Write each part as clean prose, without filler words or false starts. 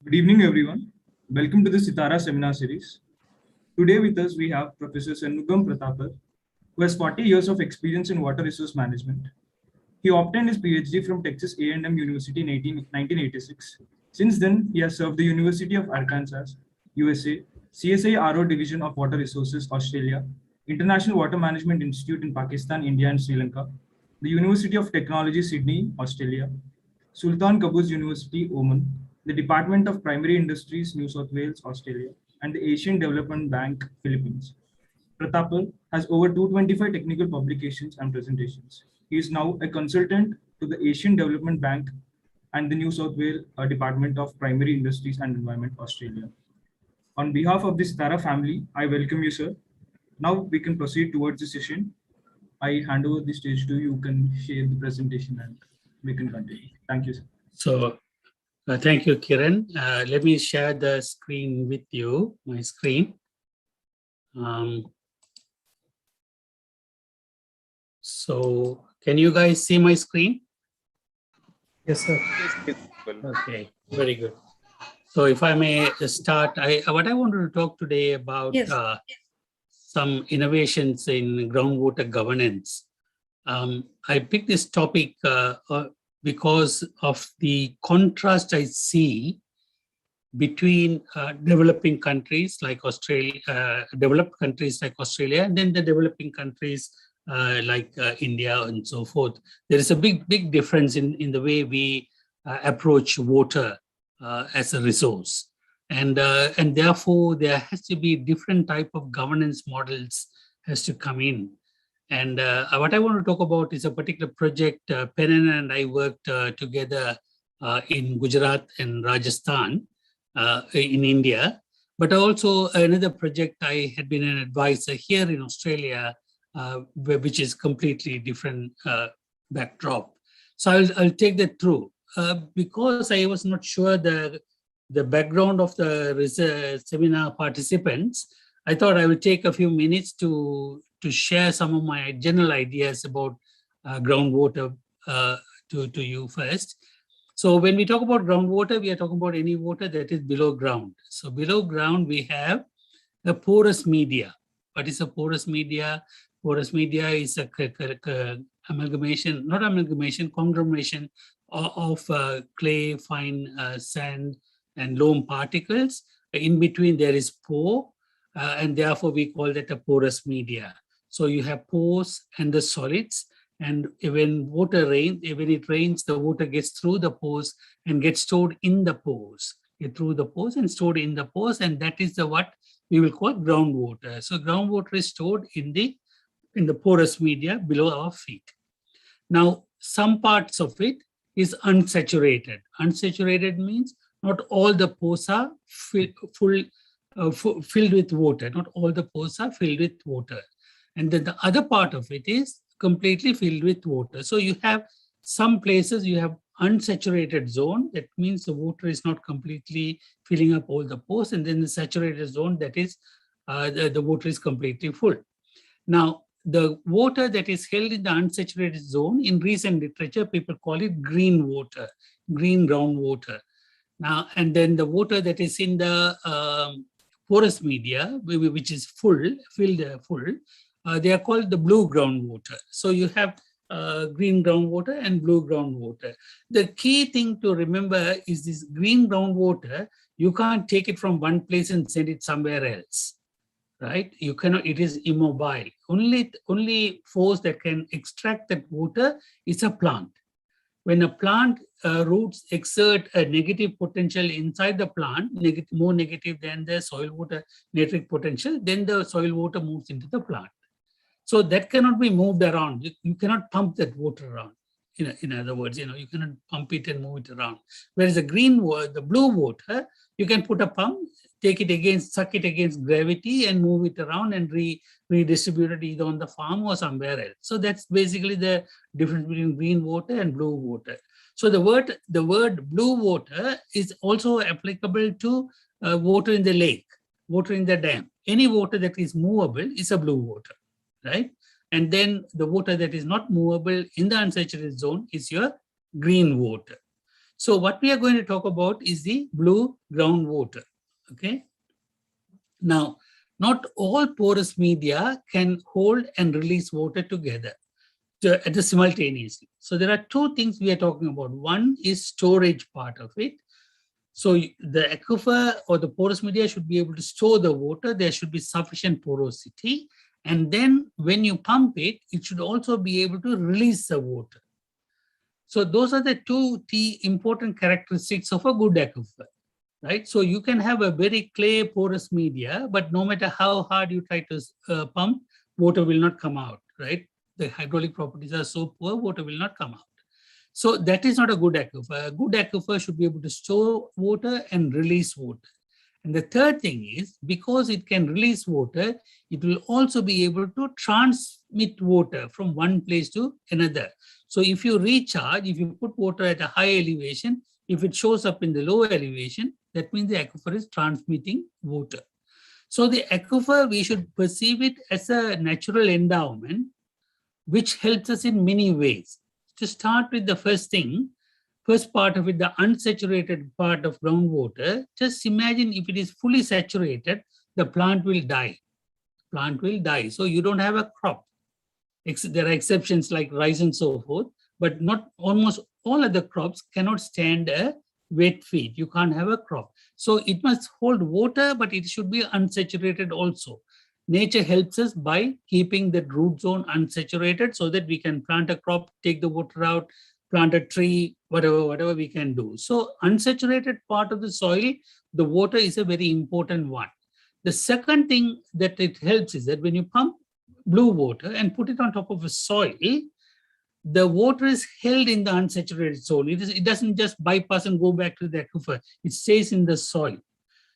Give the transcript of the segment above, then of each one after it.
Good evening, everyone. Welcome to the Sitara seminar series. Today with us we have Professor Sanmugam Prathapar, who has 40 years of experience in water resource management. He obtained his Ph.D. from Texas A&M University in 1986. Since then, he has served the University of Arkansas, USA, CSIRO Division of Water Resources, Australia, International Water Management Institute in Pakistan, India, and Sri Lanka, the University of Technology, Sydney, Australia, Sultan Qaboos University, Oman, the Department of Primary Industries, New South Wales, Australia, and the Asian Development Bank, Philippines. Prathapa has over 225 technical publications and presentations. He is now a consultant to the Asian Development Bank and the New South Wales Department of Primary Industries and Environment, Australia. On behalf of the Sitara family, I welcome you, sir. Now we can proceed towards the session. I hand over the stage to you. You can share the presentation and we can continue. Thank you, sir. So, thank you, Kiran. Let me share the screen with you, my screen. So, can you guys see my screen? Yes, sir. Okay, very good. So, if I may start, what I wanted to talk today about some innovations in groundwater governance. I picked this topic because of the contrast I see between developing countries like Australia, developed countries like Australia, and then the developing countries like India and so forth. There is a big difference in the way we approach water as a resource. And therefore, there has to be different type of governance models has to come in. And what I want to talk about is a particular project Penan and I worked together in Gujarat and Rajasthan in India, but also another project I had been an advisor here in Australia, which is completely different backdrop. So I'll take that through because I was not sure the background of the seminar participants. I thought I would take a few minutes to share some of my general ideas about groundwater to you first. So when we talk about groundwater, we are talking about any water that is below ground. So below ground, we have a porous media. What is a porous media? Porous media is a amalgamation, not amalgamation, conglomeration of clay, fine sand, and loam particles. In between, there is pore, and therefore we call that a porous media. So you have pores and the solids, and when water rains, when it rains, the water gets through the pores and gets stored in the pores. Through the pores and stored in the pores, and that is what we will call groundwater. So groundwater is stored in the porous media below our feet. Now, some parts of it is unsaturated. Unsaturated means not all the pores are filled with water. Not all the pores are filled with water. And then the other part of it is completely filled with water. So you have some places you have unsaturated zone. That means the water is not completely filling up all the pores. And then the saturated zone, that is the water is completely full. Now, the water that is held in the unsaturated zone, in recent literature, people call it green water, green groundwater. Now, and then the water that is in the porous media, which is filled full, they are called the blue groundwater. So you have green groundwater and blue groundwater. The key thing to remember is this green groundwater, you can't take it from one place and send it somewhere else, right? You cannot, it is immobile. Only force that can extract that water is a plant. When a plant roots exert a negative potential inside the plant, more negative than the soil water nitric potential, then the soil water moves into the plant. So that cannot be moved around. You cannot pump that water around. In other words, you cannot pump it and move it around. Whereas the blue water, you can put a pump, suck it against gravity and move it around and redistribute it either on the farm or somewhere else. So that's basically the difference between green water and blue water. So the word blue water is also applicable to water in the lake, water in the dam. Any water that is movable is a blue water, right? And then the water that is not movable in the unsaturated zone is your green water. So what we are going to talk about is the blue groundwater. Okay. Now, not all porous media can hold and release water together at the simultaneously. So there are two things we are talking about. One is storage part of it. So the aquifer or the porous media should be able to store the water. There should be sufficient porosity. And then when you pump it, it should also be able to release the water. So those are the two important characteristics of a good aquifer, right? So you can have a very clay porous media, but no matter how hard you try to pump, water will not come out, right? The hydraulic properties are so poor, water will not come out. So that is not a good aquifer. A good aquifer should be able to store water and release water. And the third thing is, because it can release water, it will also be able to transmit water from one place to another. So if you recharge, if you put water at a high elevation, if it shows up in the low elevation, that means the aquifer is transmitting water. So the aquifer, we should perceive it as a natural endowment, which helps us in many ways. To start with the first part of it, the unsaturated part of groundwater, just imagine if it is fully saturated, the plant will die. Plant will die. So you don't have a crop. There are exceptions like rice and so forth, but not almost all other crops cannot stand a wet feed. You can't have a crop. So it must hold water, but it should be unsaturated also. Nature helps us by keeping the root zone unsaturated so that we can plant a crop, take the water out, plant a tree, whatever we can do. So unsaturated part of the soil, the water is a very important one. The second thing that it helps is that when you pump blue water and put it on top of a soil, the water is held in the unsaturated soil. It doesn't just bypass and go back to the aquifer. It stays in the soil.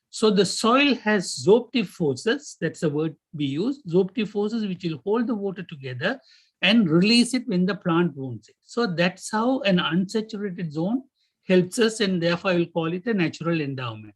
So the soil has absorptive forces, that's the word we use, absorptive forces which will hold the water together and release it when the plant wants it. So that's how an unsaturated zone helps us, and therefore I will call it a natural endowment.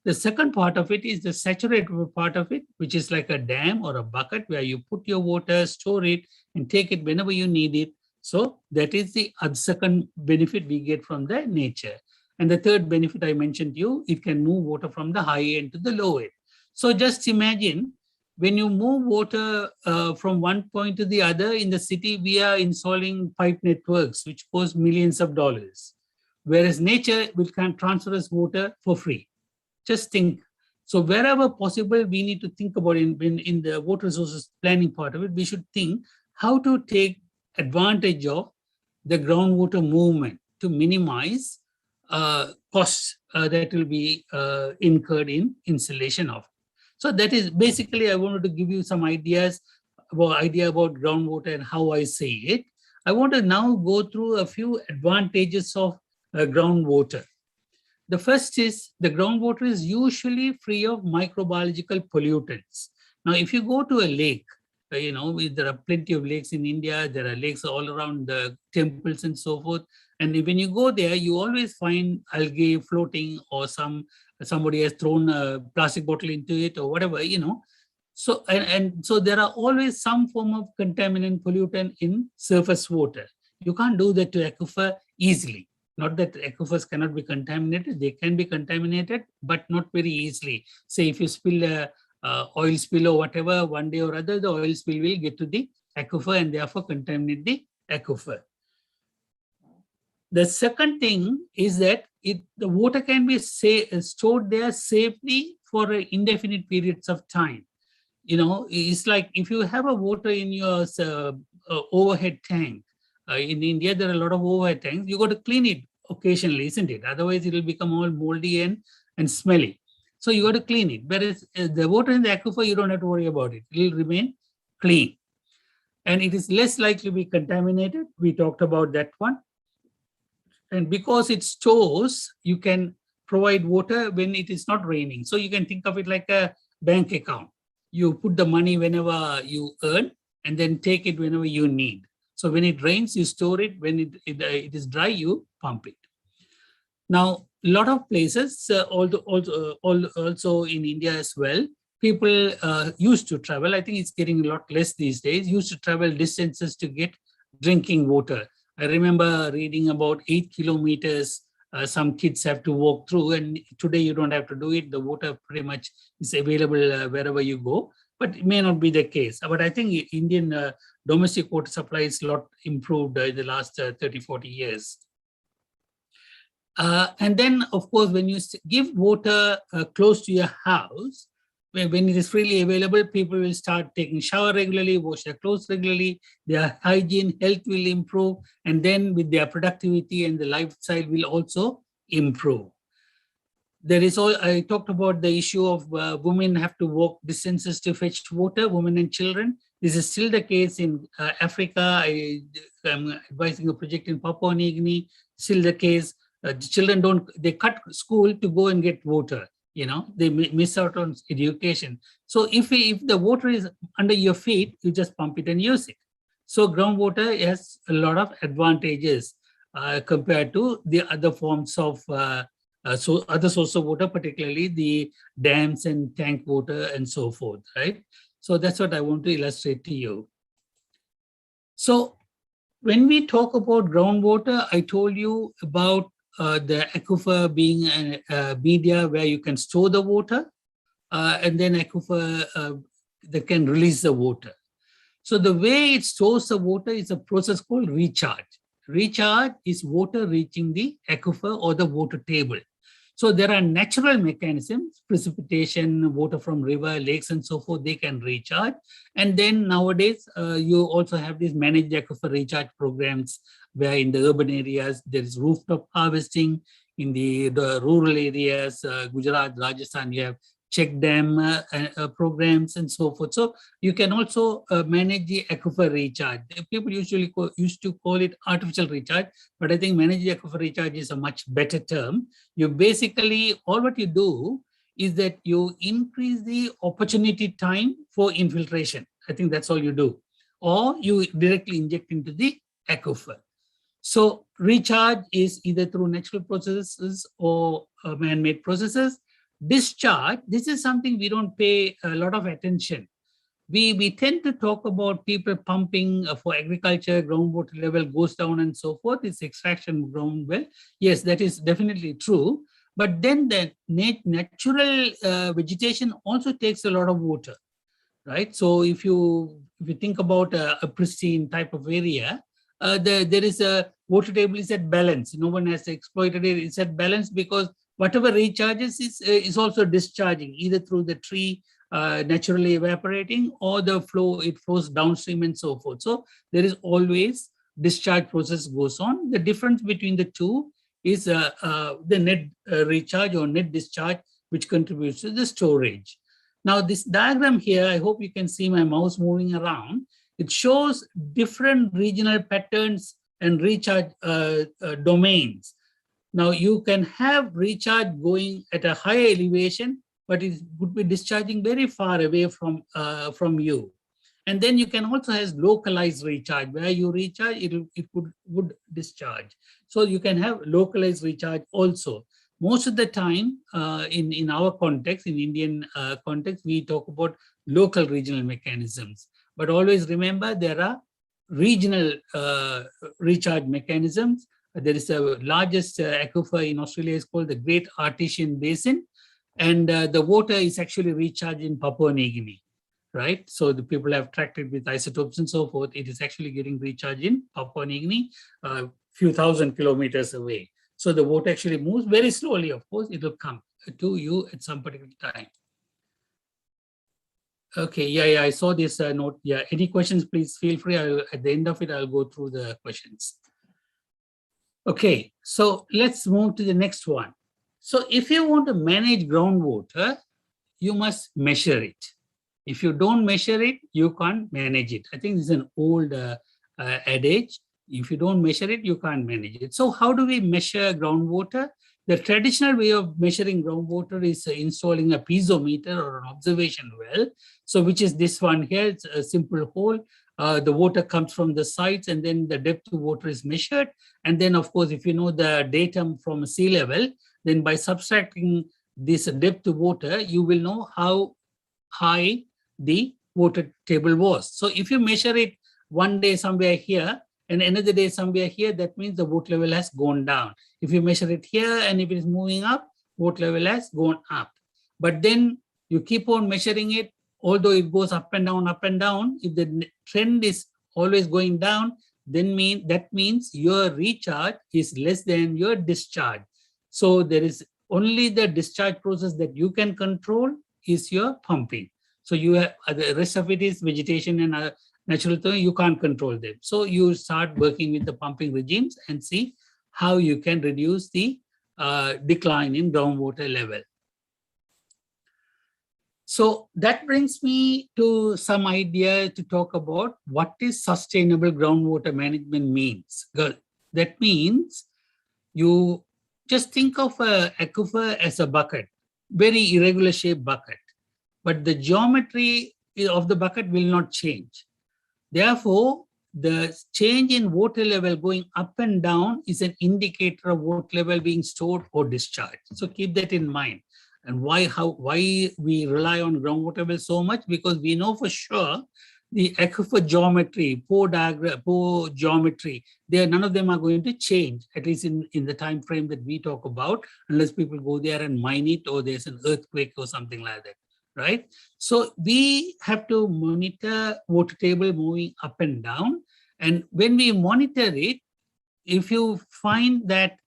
The second part of it is the saturated part of it, which is like a dam or a bucket where you put your water, store it, and take it whenever you need it. So that is the second benefit we get from the nature. And the third benefit I mentioned to you, it can move water from the high end to the low end. So just imagine when you move water from one point to the other in the city, we are installing pipe networks, which cost millions of dollars, whereas nature can transfer us water for free. Just think. So wherever possible, we need to think about in the water resources planning part of it, we should think how to take advantage of the groundwater movement to minimize costs that will be incurred in installation of. So that is basically, I wanted to give you some idea about groundwater and how I see it. I want to now go through a few advantages of groundwater. The first is the groundwater is usually free of microbiological pollutants. Now, if you go to a lake, there are plenty of lakes in India. There are lakes all around the temples and so forth. And when you go there, you always find algae floating, or somebody has thrown a plastic bottle into it or whatever, So, and so there are always some form of contaminant pollutant in surface water. You can't do that to aquifer easily. Not that aquifers cannot be contaminated, they can be contaminated, but not very easily. Say if you spill a oil spill or whatever, one day or other, the oil spill will get to the aquifer and therefore contaminate the aquifer. The second thing is that the water can be stored there safely for indefinite periods of time. It's like if you have a water in your overhead tank. In India, there are a lot of overhead tanks. You got to clean it occasionally, isn't it? Otherwise, it will become all moldy and smelly. So you got to clean it. Whereas the water in the aquifer, you don't have to worry about it. It will remain clean. And it is less likely to be contaminated. We talked about that one. And because it stores, you can provide water when it is not raining. So you can think of it like a bank account. You put the money whenever you earn and then take it whenever you need. So when it rains, you store it. When it is dry, you pump it. Now, a lot of places, also in India as well, people used to travel. I think it's getting a lot less these days. Used to travel distances to get drinking water. I remember reading about 8 kilometers some kids have to walk through, and today you don't have to do it. The water pretty much is available wherever you go, but it may not be the case. But I think Indian domestic water supply is a lot improved in the last 30, 40 years. And then, of course, when you give water close to your house, when it is freely available, people will start taking shower regularly, wash their clothes regularly, their hygiene, health will improve, and then with their productivity and the lifestyle will also improve. There is all, I talked about the issue of women have to walk distances to fetch water, women and children. This is still the case in Africa. I'm advising a project in Papua New Guinea, still the case. The children they cut school to go and get water. They miss out on education. So if the water is under your feet, you just pump it and use it. So groundwater has a lot of advantages compared to the other forms of other source of water, particularly the dams and tank water and so forth, right? So that's what I want to illustrate to you. So when we talk about groundwater, I told you about the aquifer being a media where you can store the water, and then aquifer that can release the water. So the way it stores the water is a process called recharge. Recharge is water reaching the aquifer or the water table. So there are natural mechanisms, precipitation, water from river, lakes, and so forth, they can recharge. And then nowadays, you also have these managed aquifer recharge programs where in the urban areas, there is rooftop harvesting. In the rural areas, Gujarat, Rajasthan, you have check dam programs and so forth. So you can also manage the aquifer recharge. People usually used to call it artificial recharge, but I think managed aquifer recharge is a much better term. You basically, all what you do is that you increase the opportunity time for infiltration. I think that's all you do. Or you directly inject into the aquifer. So recharge is either through natural processes or man-made processes. Discharge, this is something we don't pay a lot of attention. We tend to talk about people pumping for agriculture, groundwater level goes down and so forth. It's extraction ground well. Yes, that is definitely true. But then the natural vegetation also takes a lot of water, right? So if you think about a pristine type of area, there is a water table is at balance. No one has exploited it. It's at balance because whatever recharges is also discharging either through the tree naturally evaporating or the flow, it flows downstream and so forth. So there is always discharge process goes on. The difference between the two is the net recharge or net discharge, which contributes to the storage. Now this diagram here, I hope you can see my mouse moving around. It shows different regional patterns and recharge domains. Now you can have recharge going at a higher elevation, but it would be discharging very far away from you. And then you can also have localized recharge where you recharge, it would discharge. So you can have localized recharge also. Most of the time in our context, in Indian context, we talk about local regional mechanisms. But always remember there are regional recharge mechanisms. There is the largest aquifer in Australia is called the Great Artesian Basin. And the water is actually recharged in Papua New Guinea, right? So the people have tracked it with isotopes and so forth. It is actually getting recharged in Papua New Guinea, a few thousand kilometers away. So the water actually moves very slowly, of course, it will come to you at some particular time. Okay, yeah, I saw this note. Yeah, any questions, please feel free. At the end of it, I'll go through the questions. Okay, so let's move to the next one. So if you want to manage groundwater, you must measure it. If you don't measure it, you can't manage it. I think this is an old adage. If you don't measure it, you can't manage it. So how do we measure groundwater? The traditional way of measuring groundwater is installing a piezometer or an observation well. So which is this one here, it's a simple hole. The water comes from the sides and then the depth of water is measured. And then of course, if you know the datum from sea level, then by subtracting this depth of water, you will know how high the water table was. So if you measure it one day somewhere here, and another day somewhere here, that means the water level has gone down. If you measure it here and if it is moving up, water level has gone up. But then you keep on measuring it, although it goes up and down, if the trend is always going down, then that means your recharge is less than your discharge. So there is only the discharge process that you can control is your pumping. So you have the rest of it is vegetation and natural thing, you can't control them. So you start working with the pumping regimes and see how you can reduce the decline in groundwater level. So that brings me to some idea to talk about what is sustainable groundwater management means. That means you just think of an aquifer as a bucket, very irregular shaped bucket, but the geometry of the bucket will not change. Therefore, the change in water level going up and down is an indicator of water level being stored or discharged. So keep that in mind. And why we rely on groundwater level so much? Because we know for sure the aquifer geometry, pore geometry, none of them are going to change, at least in the time frame that we talk about, unless people go there and mine it or there's an earthquake or something like that, right? So we have to monitor water table moving up and down. And when we monitor it, if you find that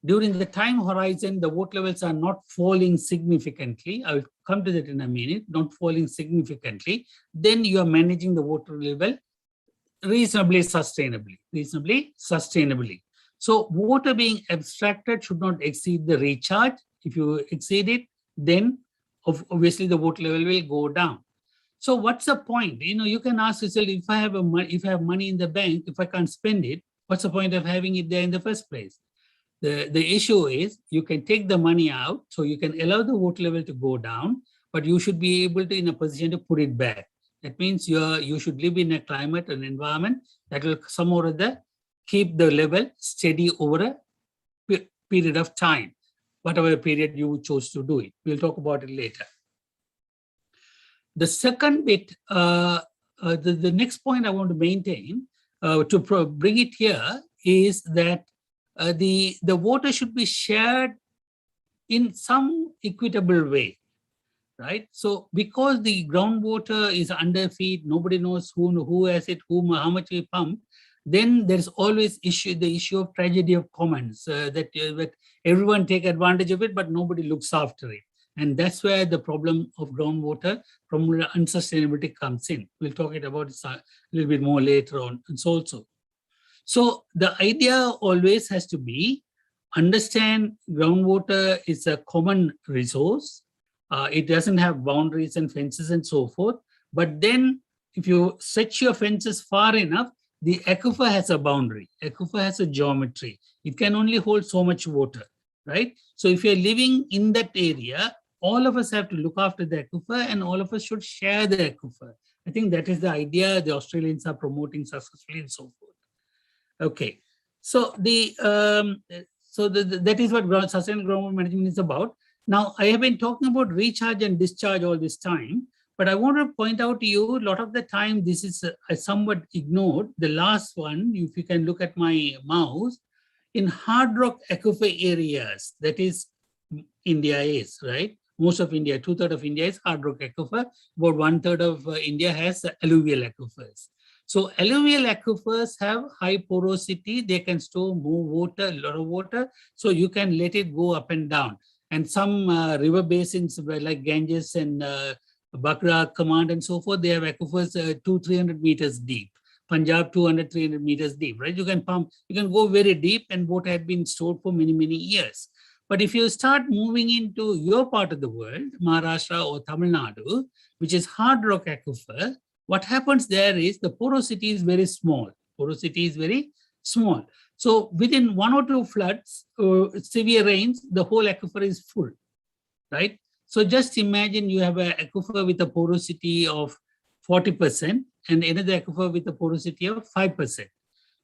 during the time horizon, the water levels are not falling significantly, I will come to that in a minute, not falling significantly, then you are managing the water level reasonably sustainably. So water being abstracted should not exceed the recharge. If you exceed it, then obviously the water level will go down. So what's the point? You can ask yourself, if I have money in the bank, if I can't spend it, what's the point of having it there in the first place? The issue is you can take the money out, so you can allow the water level to go down, but you should be able to in a position to put it back. That means you should live in a climate and environment that will somehow or other keep the level steady over a period of time, whatever period you chose to do it. We'll talk about it later. The second bit, the next point I want to maintain to bring it here is that the water should be shared in some equitable way, right? So because the groundwater is underfeed, nobody knows who has it, how much we pump, then there's always the issue of tragedy of commons, that everyone take advantage of it, but nobody looks after it. And that's where the problem of groundwater from unsustainability comes in. We'll talk about it a little bit more later on also. So the idea always has to be, understand groundwater is a common resource. It doesn't have boundaries and fences and so forth. But then if you stretch your fences far enough, the aquifer has a boundary. Aquifer has a geometry. It can only hold so much water, right? So if you're living in that area, all of us have to look after the aquifer and all of us should share the aquifer. I think that is the idea the Australians are promoting successfully and so forth. Okay, so that is what sustainable groundwater management is about. Now, I have been talking about recharge and discharge all this time, but I want to point out to you, a lot of the time, this is somewhat ignored. The last one, if you can look at my mouse, in hard rock aquifer areas, that is India is, right? Most of India, 2/3 of India is hard rock aquifer, about 1/3 of India has alluvial aquifers. So alluvial aquifers have high porosity, they can store more water, a lot of water, so you can let it go up and down. And some river basins like Ganges and Bakra, Command and so forth, they have aquifers 200-300 meters deep. Punjab 200-300 meters deep, right? You can pump, you can go very deep and water had been stored for many, many years. But if you start moving into your part of the world, Maharashtra or Tamil Nadu, which is hard rock aquifer, what happens there is the porosity is very small. Porosity is very small. So within 1 or 2 floods, severe rains, the whole aquifer is full, right? So just imagine you have an aquifer with a porosity of 40% and another aquifer with a porosity of 5%.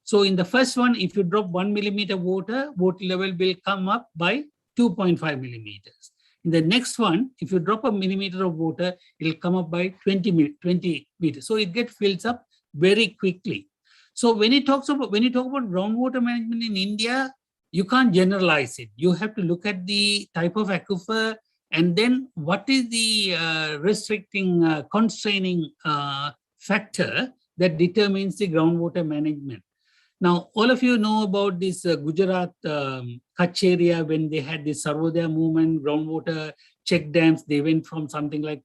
So in the first one, if you drop 1 millimeter water level will come up by 2.5 millimeters. In the next one, if you drop a millimeter of water, it will come up by 20 meters. So it fills up very quickly. So when you talk about groundwater management in India, you can't generalize it. You have to look at the type of aquifer and then what is the restricting, constraining factor that determines the groundwater management. Now, all of you know about this Gujarat Kutch area when they had this Sarvodaya movement, groundwater check dams. They went from something like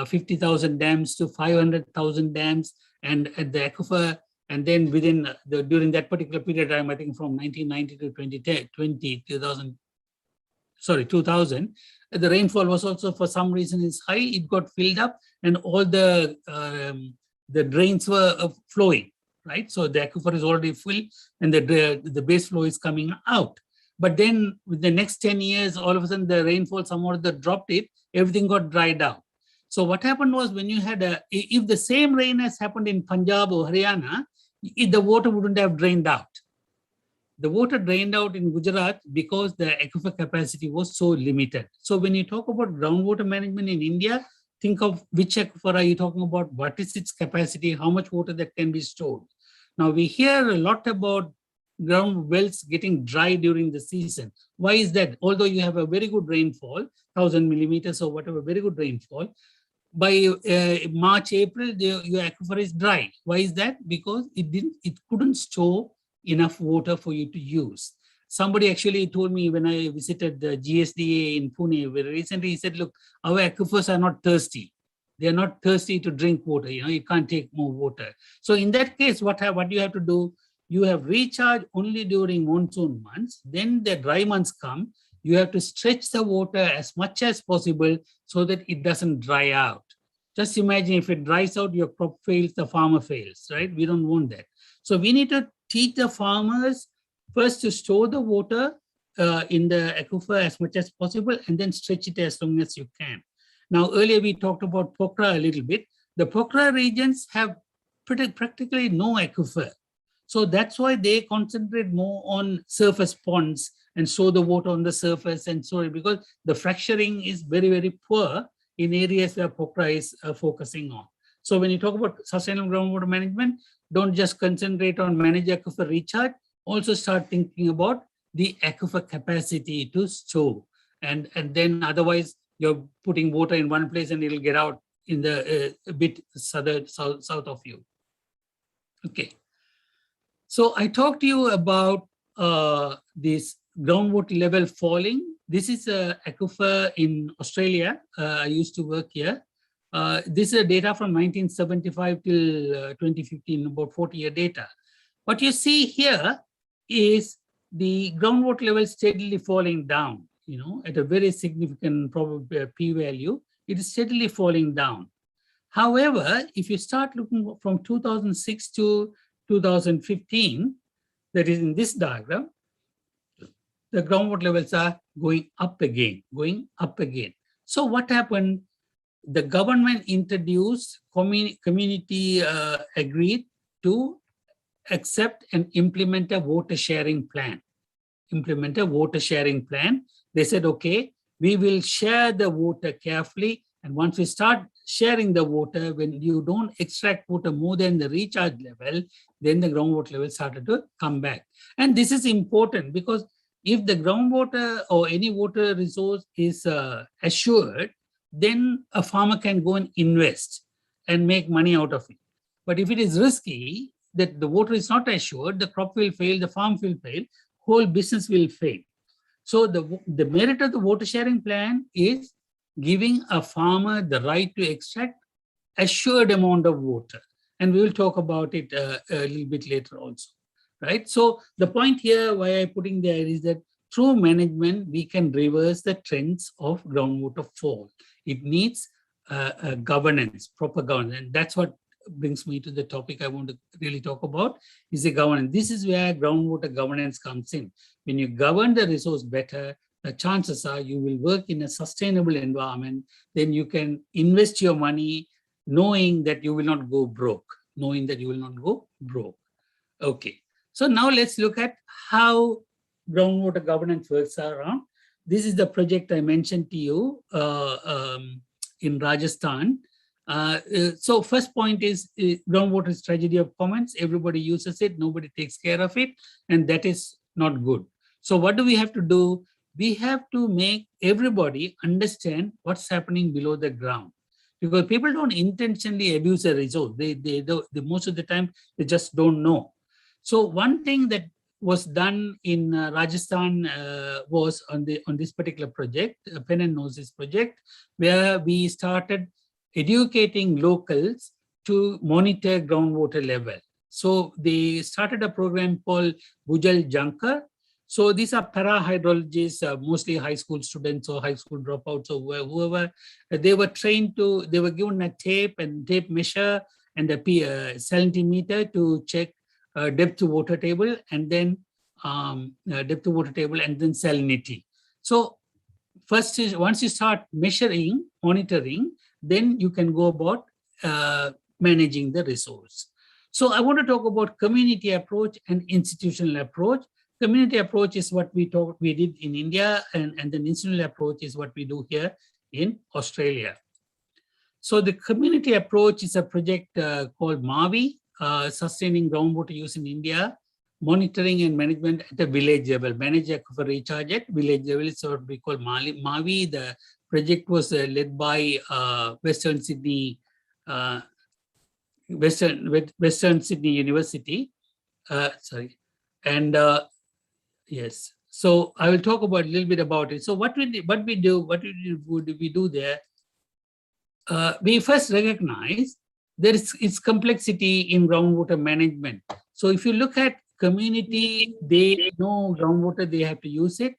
50,000 dams to 500,000 dams, and at the aquifer. And then within during that particular period of time, I think from 1990 to 2000, the rainfall was also for some reason is high. It got filled up, and all the drains were flowing. Right, so the aquifer is already full, and the base flow is coming out. But then, with the next 10 years, all of a sudden the rainfall somewhat dropped it. Everything got dried out. So what happened was when you had if the same rain has happened in Punjab or Haryana, the water wouldn't have drained out. The water drained out in Gujarat because the aquifer capacity was so limited. So when you talk about groundwater management in India, think of which aquifer are you talking about, what is its capacity, how much water that can be stored. Now we hear a lot about ground wells getting dry during the season. Why is that? Although you have a very good rainfall, 1,000 millimeters or whatever, very good rainfall, by March, April, your aquifer is dry. Why is that? Because it couldn't store enough water for you to use. Somebody actually told me when I visited the GSDA in Pune very recently, he said, look, our aquifers are not thirsty. They are not thirsty to drink water. You can't take more water. So in that case, what you have to do, you have recharge only during monsoon months. Then the dry months come. You have to stretch the water as much as possible so that it doesn't dry out. Just imagine if it dries out, your crop fails, the farmer fails, right? We don't want that. So we need to teach the farmers first to store the water in the aquifer as much as possible and then stretch it as long as you can. Now, earlier we talked about Pokhara a little bit. The Pokhara regions have practically no aquifer. So that's why they concentrate more on surface ponds and store the water on the surface and so on, because the fracturing is very, very poor in areas where Pokhara is focusing on. So when you talk about sustainable groundwater management, don't just concentrate on manage aquifer recharge, also start thinking about the aquifer capacity to store. And then otherwise you're putting water in one place and it'll get out in the a bit south of you. Okay. So I talked to you about this groundwater level falling. This is an aquifer in Australia. I used to work here. This is data from 1975 till 2015, about 40-year data. What you see here is the groundwater level steadily falling down, at a very significant probable p-value. It is steadily falling down. However, if you start looking from 2006 to 2015, that is in this diagram, the groundwater levels are going up again. So what happened? The government introduced, community agreed to accept and implement a water sharing plan. They said, okay, we will share the water carefully. And once we start sharing the water, when you don't extract water more than the recharge level, then the groundwater level started to come back. And this is important because if the groundwater or any water resource is assured, then a farmer can go and invest and make money out of it. But if it is risky, that the water is not assured, the crop will fail, the farm will fail, whole business will fail. So the merit of the water sharing plan is giving a farmer the right to extract assured amount of water. And we will talk about it a little bit later also, right? So the point here, why I'm putting there is that through management, we can reverse the trends of groundwater fall. It needs governance, proper governance. And that's what brings me to the topic I want to really talk about, is the governance. This is where groundwater governance comes in. When you govern the resource better, the chances are you will work in a sustainable environment, then you can invest your money knowing that you will not go broke, Okay, so now let's look at how groundwater governance works around. This is the project I mentioned to you in Rajasthan. So first point is groundwater is tragedy of commons. Everybody uses it, nobody takes care of it, and that is not good. So what do we have to do? We have to make everybody understand what's happening below the ground, because people don't intentionally abuse a resource. They most of the time they just don't know. So one thing that was done in Rajasthan was on this particular project, Pen and Noses project, where we started educating locals to monitor groundwater level. So they started a program called Bhujal Jankar. So these are para-hydrologists, mostly high school students or high school dropouts or whoever. They were trained to, they were given a tape and tape measure and a salinimeter to check depth to water table, and then depth to water table and then salinity. So first is, once you start measuring, monitoring, then you can go about managing the resource. So I want to talk about community approach and institutional approach. Community approach is what we did in India, and then institutional approach is what we do here in Australia. So the community approach is a project called MARVI, Sustaining Groundwater Use in India, Monitoring and Management at the Village Level, Manage Aquifer Recharge at Village Level is what we call MARVI. The project was led by Western Sydney University. Yes. So I will talk about a little bit about it. So what we do there? We first recognize there is its complexity in groundwater management. So if you look at community, they know groundwater, they have to use it.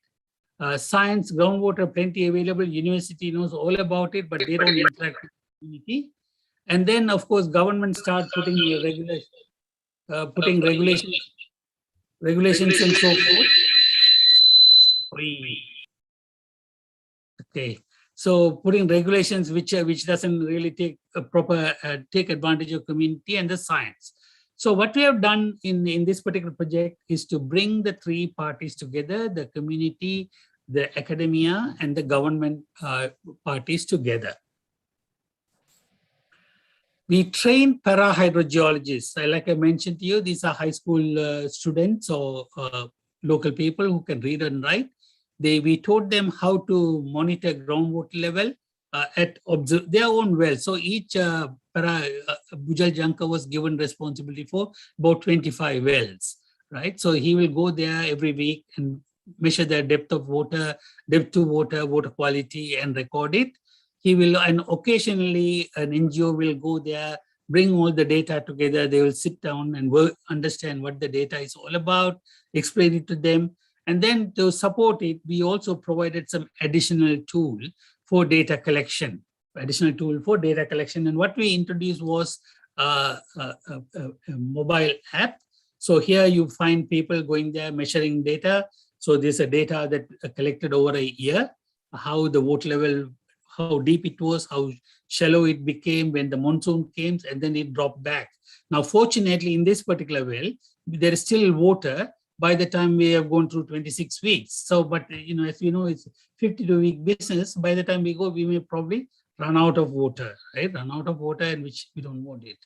Science, groundwater, plenty available. University knows all about it, but they don't interact with the community. And then, of course, government start putting regulations and so forth. Okay, so putting regulations which doesn't really take a proper take advantage of community and the science. So what we have done in this particular project is to bring the three parties together: the community, the academia, and the government parties together. We train para-hydrogeologists. Like I mentioned to you, these are high school students or local people who can read and write. We taught them how to monitor groundwater level at their own wells. So each Bhujal Jankar was given responsibility for about 25 wells, right? So he will go there every week and measure the depth of water, depth to water, water quality, and record it. He will, and occasionally an NGO will go there, bring all the data together. They will sit down and work, understand what the data is all about, explain it to them. And then to support it, we also provided some additional tool for data collection, And what we introduced was a mobile app. So here you find people going there, measuring data. So there's a data that collected over a year, how the water level, how deep it was, how shallow it became when the monsoon came, and then it dropped back. Now, fortunately, in this particular well, there is still water by the time we have gone through 26 weeks. So, but you know, as you know, it's 52-week business. By the time we go, we may probably run out of water, right? Run out of water, and which we don't want it.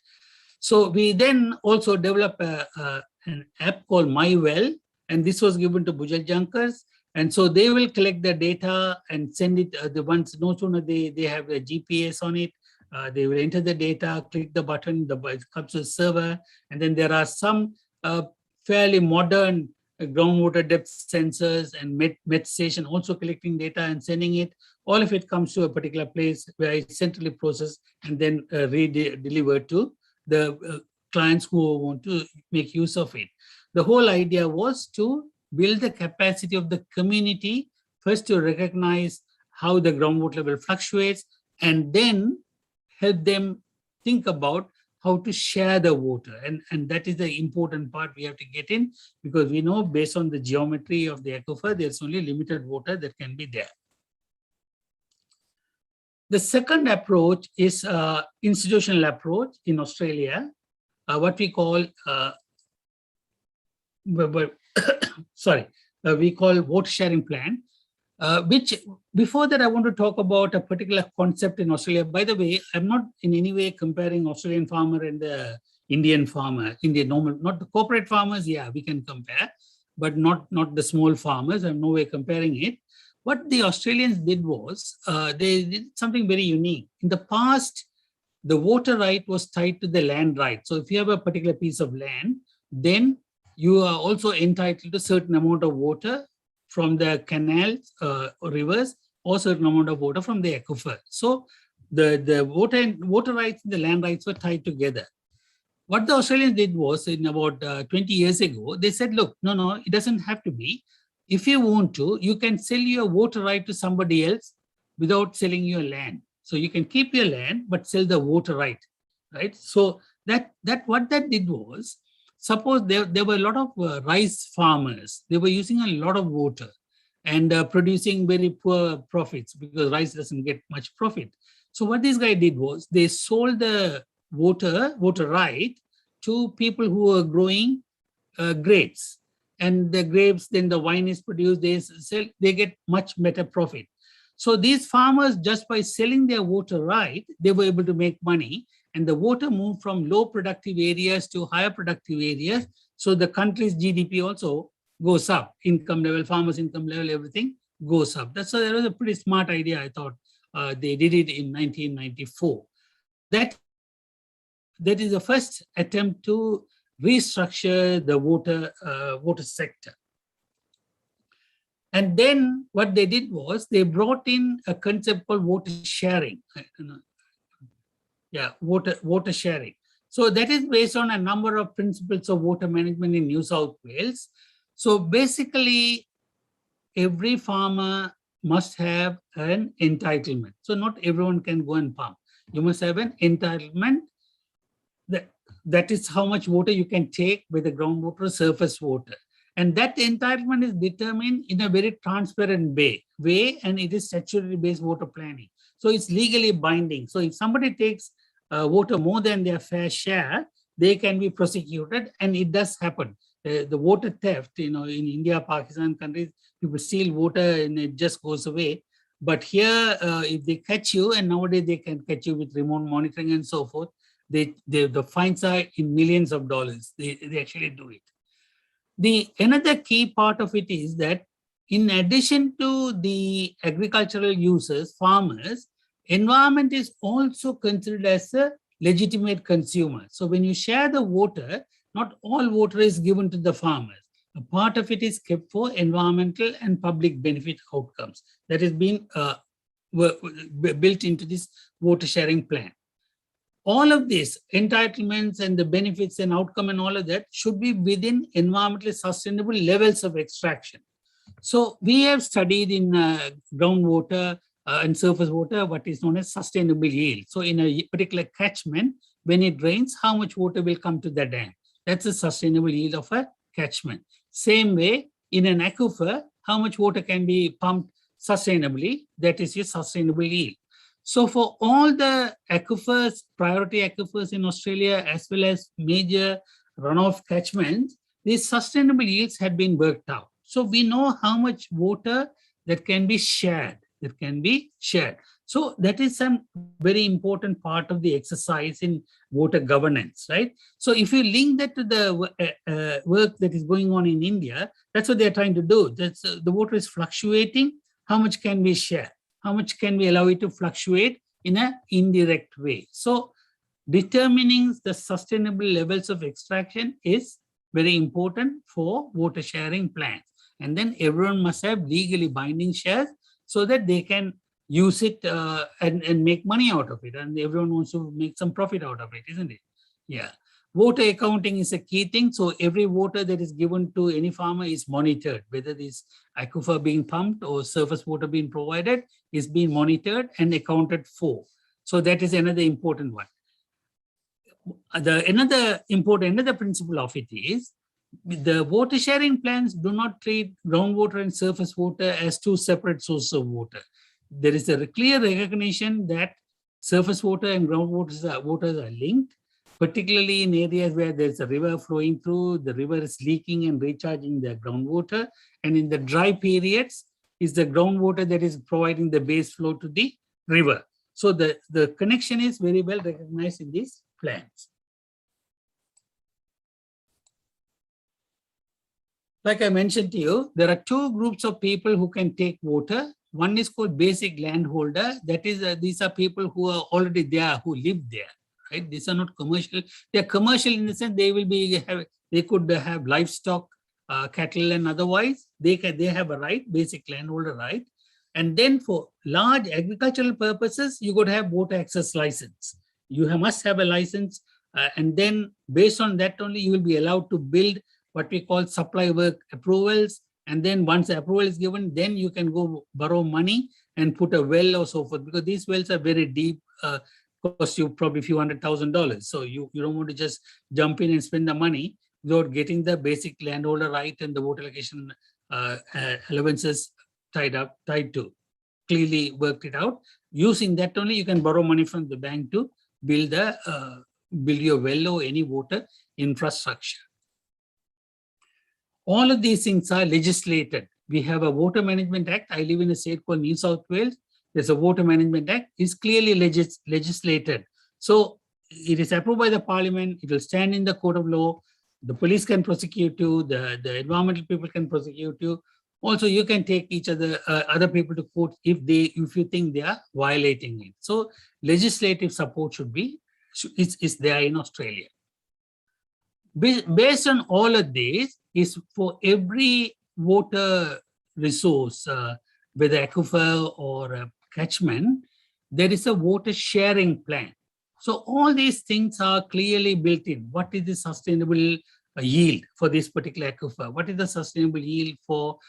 So we then also developed an app called My Well, and this was given to Bhujal Jankars. And so they will collect the data and send it, the ones, no sooner they have a GPS on it, they will enter the data, click the button, it comes to the server, and then there are some fairly modern groundwater depth sensors and met station also collecting data and sending it. All of it comes to a particular place where it's centrally processed and then delivered to the clients who want to make use of it. The whole idea was to build the capacity of the community, first to recognize how the groundwater level fluctuates, and then help them think about how to share the water. And that is the important part we have to get in, because we know based on the geometry of the aquifer, there's only limited water that can be there. The second approach is institutional approach in Australia, what we call we call water sharing plan. which before that, I want to talk about a particular concept in Australia. By the way, I'm not in any way comparing Australian farmer and the Indian farmer, Indian normal, not the corporate farmers. Yeah, we can compare, but not the small farmers. I'm no way comparing it. What the Australians did was they did something very unique. In the past, the water right was tied to the land right. So if you have a particular piece of land, then you are also entitled to a certain amount of water from the canals or rivers, or certain amount of water from the aquifer. So the water rights and the land rights were tied together. What the Australians did was, in about 20 years ago, they said, look, no, it doesn't have to be. If you want to, you can sell your water right to somebody else without selling your land. So you can keep your land, but sell the water right, right? So what that did was, suppose there were a lot of rice farmers. They were using a lot of water and producing very poor profits because rice doesn't get much profit. So what this guy did was they sold the water right to people who were growing grapes. And the grapes, then the wine is produced, they get much better profit. So these farmers, just by selling their water right, they were able to make money. And the water moved from low productive areas to higher productive areas. So the country's GDP also goes up. Income level, farmers' income level, everything goes up. That was a pretty smart idea, I thought. They did it in 1994. That is the first attempt to restructure the water sector. And then what they did was they brought in a concept called water sharing. Yeah, water sharing. So that is based on a number of principles of water management in New South Wales. So basically, every farmer must have an entitlement. So not everyone can go and pump. You must have an entitlement. That is how much water you can take with the groundwater, surface water. And that entitlement is determined in a very transparent way, and it is statutory-based water planning. So it's legally binding. So if somebody takes water more than their fair share, they can be prosecuted, and it does happen. The water theft, in India, Pakistan countries, people steal water and it just goes away. But here, if they catch you, and nowadays they can catch you with remote monitoring and so forth, the fines are in millions of dollars. They actually do it. Another key part of it is that in addition to the agricultural users, farmers, environment is also considered as a legitimate consumer. So when you share the water, not all water is given to the farmers. A part of it is kept for environmental and public benefit outcomes that has been built into this water sharing plan. All of this, entitlements and the benefits and outcome and all of that, should be within environmentally sustainable levels of extraction. So we have studied in groundwater and surface water what is known as sustainable yield. So in a particular catchment, when it rains, how much water will come to the dam? That's a sustainable yield of a catchment. Same way, in an aquifer, how much water can be pumped sustainably? That is your sustainable yield. So for all the aquifers, priority aquifers in Australia, as well as major runoff catchments, these sustainable yields have been worked out. So we know how much water that can be shared, So that is some very important part of the exercise in water governance, right? So if you link that to the work that is going on in India, that's what they're trying to do. That's, the water is fluctuating. How much can we share? How much can we allow it to fluctuate in an indirect way? So determining the sustainable levels of extraction is very important for water sharing plans. And then everyone must have legally binding shares so that they can use it and make money out of it. And everyone wants to make some profit out of it, isn't it? Yeah. Water accounting is a key thing. So every water that is given to any farmer is monitored, whether this aquifer being pumped or surface water being provided is being monitored and accounted for. So that is another important one. Another principle of it is the water sharing plans do not treat groundwater and surface water as two separate sources of water. There is a clear recognition that surface water and groundwater waters are linked, particularly in areas where there's a river flowing through, the river is leaking and recharging the groundwater. And in the dry periods, is the groundwater that is providing the base flow to the river. So the connection is very well recognized in these plans. Like I mentioned to you, there are two groups of people who can take water. One is called basic landholder. That is, these are people who are already there, who live there, right? These are not commercial. They are commercial in the sense they could have livestock, cattle, and otherwise they have a right, basic landholder right. And then for large agricultural purposes, you could have water access license. You must have a license, and then based on that only you will be allowed to build what we call supply work approvals. And then once the approval is given, then you can go borrow money and put a well or so forth, because these wells are very deep, cost you probably a few $100,000. So you don't want to just jump in and spend the money without getting the basic landholder right and the water allocation allowances tied to. Clearly worked it out. Using that only you can borrow money from the bank to build your well or any water infrastructure. All of these things are legislated. We have a Water Management Act. I live in a state called New South Wales. There's a Water Management Act. It's clearly legislated. So it is approved by the Parliament. It will stand in the court of law. The police can prosecute you. The environmental people can prosecute you. Also, you can take other people to court if you think they are violating it. So legislative support is there in Australia. Based on all of this, is for every water resource, whether aquifer or catchment, there is a water sharing plan. So all these things are clearly built in. What is the sustainable yield for this particular aquifer? What is the sustainable yield for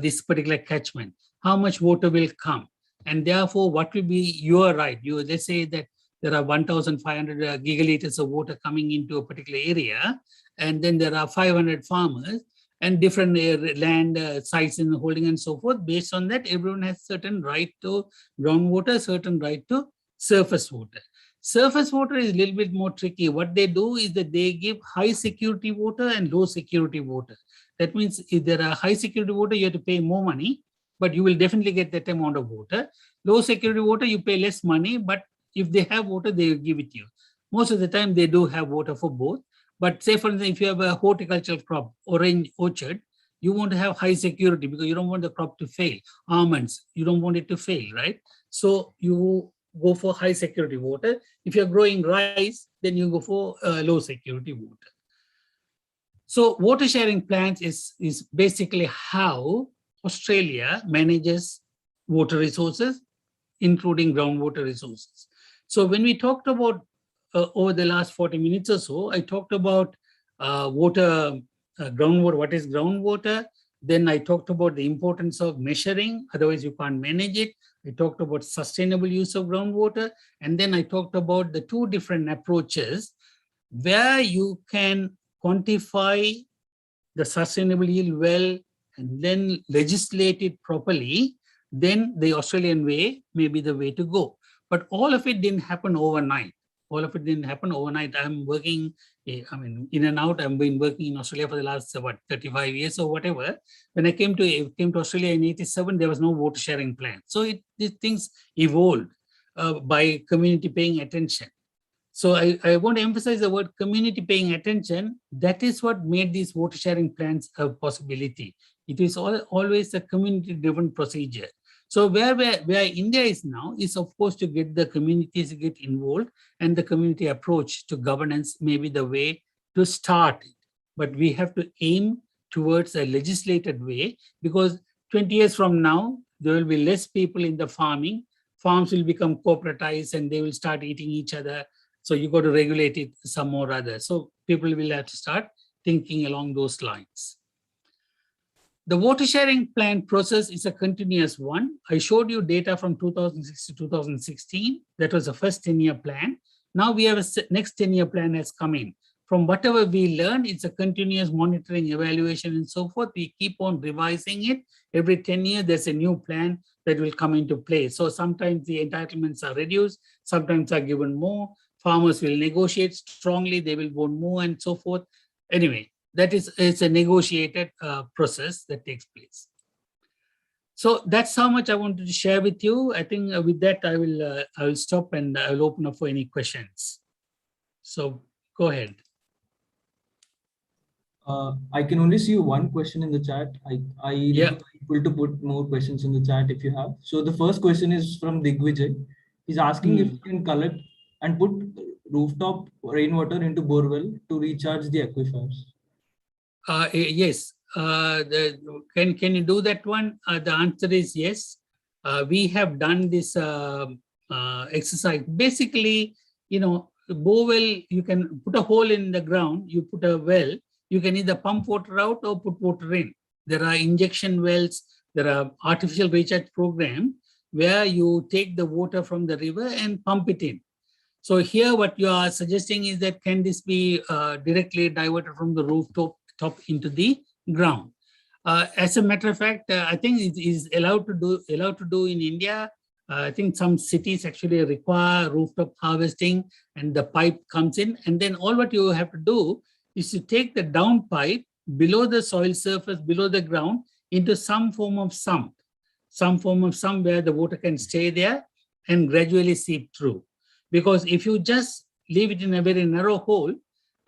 this particular catchment? How much water will come? And therefore, what will be your right? Let's say that there are 1,500 gigaliters of water coming into a particular area, and then there are 500 farmers and different land sites in the holding and so forth. Based on that, everyone has certain right to groundwater, certain right to surface water. Surface water is a little bit more tricky. What they do is that they give high security water and low security water. That means if there are high security water, you have to pay more money, but you will definitely get that amount of water. Low security water, you pay less money, but if they have water, they will give it to you. Most of the time, they do have water for both. But say, for instance, if you have a horticultural crop, orange orchard, you want to have high security because you don't want the crop to fail. Almonds, you don't want it to fail, right? So you go for high security water. If you're growing rice, then you go for low security water. So water sharing plans is basically how Australia manages water resources, including groundwater resources. So when we talked about over the last 40 minutes or so, I talked about groundwater, what is groundwater. Then I talked about the importance of measuring, otherwise you can't manage it. I talked about sustainable use of groundwater. And then I talked about the two different approaches where you can quantify the sustainable yield well and then legislate it properly. Then the Australian way may be the way to go. But all of it didn't happen overnight. All of it didn't happen overnight. I'm working, in and out. I've been working in Australia for the last, 35 years or whatever. When I came to Australia in 87, there was no water sharing plan. So these things evolved by community paying attention. So I want to emphasize the word community paying attention. That is what made these water sharing plans a possibility. It is always a community-driven procedure. So where India is now is, of course, to get the communities to get involved, and the community approach to governance may be the way to start it. But we have to aim towards a legislated way, because 20 years from now, there will be less people in the farming. Farms will become corporatized and they will start eating each other. So you got to regulate it some more other. So people will have to start thinking along those lines. The water sharing plan process is a continuous one. I showed you data from 2006 to 2016. That was the first 10-year plan. Now we have a next 10-year plan has come in. From whatever we learned, it's a continuous monitoring, evaluation, and so forth. We keep on revising it. Every 10 years, there's a new plan that will come into play. So sometimes the entitlements are reduced, sometimes are given more. Farmers will negotiate strongly, they will want more and so forth. Anyway, it's a negotiated process that takes place. So that's how much I wanted to share with you. I think with that, I will stop and I will open up for any questions. So go ahead. I can only see one question in the chat. I request people to put more questions in the chat if you have. So the first question is from Digvijay. He's asking if you can collect and put rooftop rainwater into borewell to recharge the aquifers. Yes. Can you do that one? The answer is yes. We have done this exercise. Basically, you know, borewell, you can put a hole in the ground, you put a well, you can either pump water out or put water in. There are injection wells, there are artificial recharge programs where you take the water from the river and pump it in. So here what you are suggesting is that can this be directly diverted from the rooftop into the ground? As a matter of fact, I think it is allowed to do in India. I think some cities actually require rooftop harvesting and the pipe comes in, and then all what you have to do is to take the down pipe below the soil surface, below the ground, into some form of sump where the water can stay there and gradually seep through. Because if you just leave it in a very narrow hole,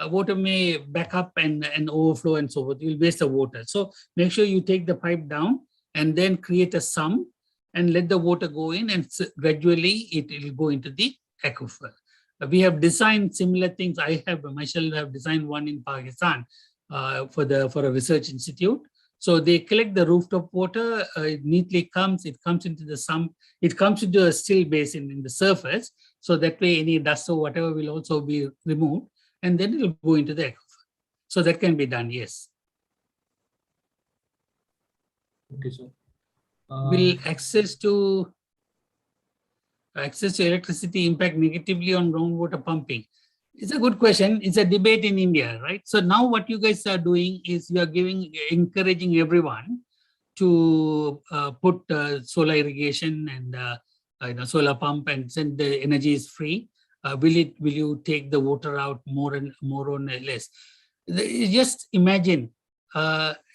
water may back up and overflow and so forth. You'll waste the water. So make sure you take the pipe down and then create a sump and let the water go in, and gradually it will go into the aquifer. We have designed similar things. I have myself have designed one in Pakistan for a research institute. So they collect the rooftop water, it neatly comes into the sump, it comes into a still basin in the surface. So that way any dust or whatever will also be removed, and then it will go into the aquifer. So that can be done, yes. Okay, sir. Will access to electricity impact negatively on groundwater pumping? It's a good question. It's a debate in India, right? So now what you guys are doing is you are encouraging everyone to put solar irrigation and solar pump, and send the energy is free. Will you take the water out more or less? Just imagine,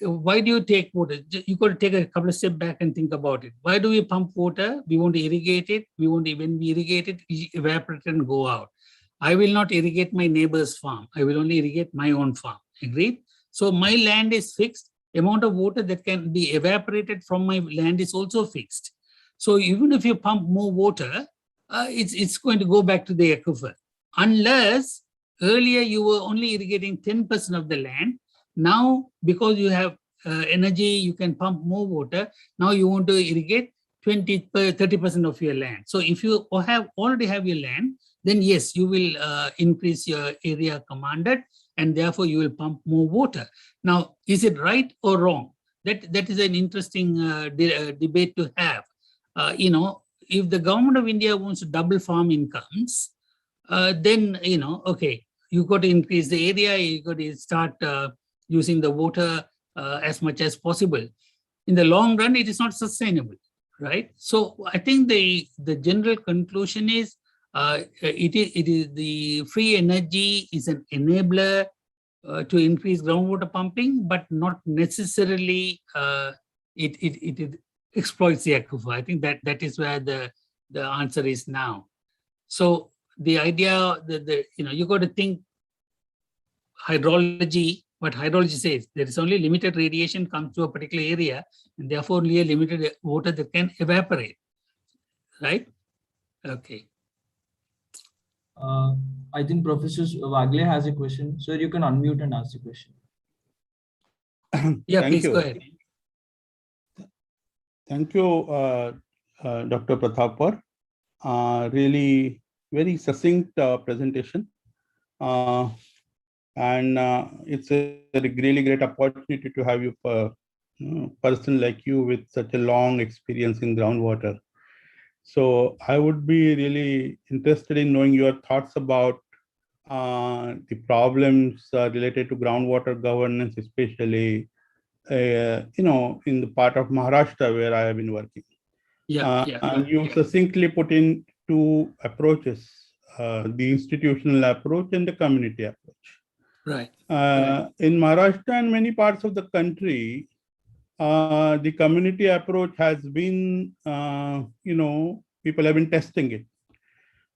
why do you take water? You got to take a couple of steps back and think about it. Why do we pump water? We want to irrigate it. When we irrigate it, evaporate and go out. I will not irrigate my neighbor's farm. I will only irrigate my own farm. Agreed? So my land is fixed. Amount of water that can be evaporated from my land is also fixed. So even if you pump more water, it's going to go back to the aquifer. Unless earlier you were only irrigating 10% of the land. Now, because you have energy, you can pump more water. Now you want to irrigate 30% of your land. So if you already have your land, then yes, you will increase your area commanded, and therefore you will pump more water. Now, is it right or wrong? That is an interesting debate to have. If the government of India wants to double farm incomes, then, okay, you got to increase the area, you got to start using the water as much as possible. In the long run, it is not sustainable, right? So I think the general conclusion is it is the free energy is an enabler to increase groundwater pumping, but not necessarily it exploits the aquifer. I think that is where the answer is now. So the idea that you got to think hydrology. What hydrology says, there is only limited radiation comes to a particular area, and therefore only a limited water that can evaporate, right? Okay. I think Professor Wagle has a question. Sir, you can unmute and ask the question. Yeah, please go ahead. Thank you, Dr. Prathapar. Really very succinct presentation. And it's a really great opportunity to have you, person like you with such a long experience in groundwater. So I would be really interested in knowing your thoughts about the problems related to groundwater governance, especially in the part of Maharashtra where I have been working. And you succinctly put in two approaches, the institutional approach and the community approach. Right. In Maharashtra and many parts of the country, the community approach has been, people have been testing it.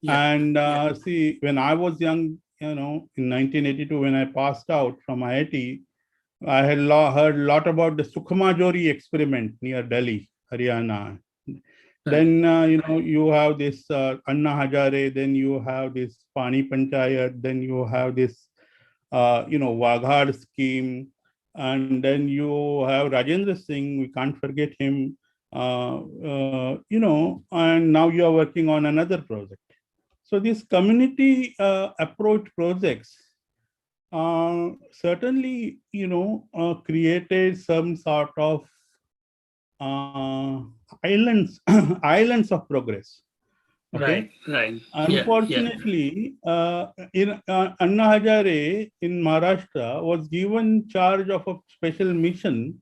Yeah. And see, when I was young, in 1982, when I passed out from IIT, I had heard a lot about the Sukhma-Jori experiment near Delhi, Haryana. Then, you have this Anna Hazare, then you have this Pani Panchayat, then you have this, Waghad scheme, and then you have Rajendra Singh, we can't forget him, and now you are working on another project. So these community approach projects certainly, created some sort of islands, islands of progress. Okay? Right. Unfortunately, in Anna Hazare in Maharashtra was given charge of a special mission.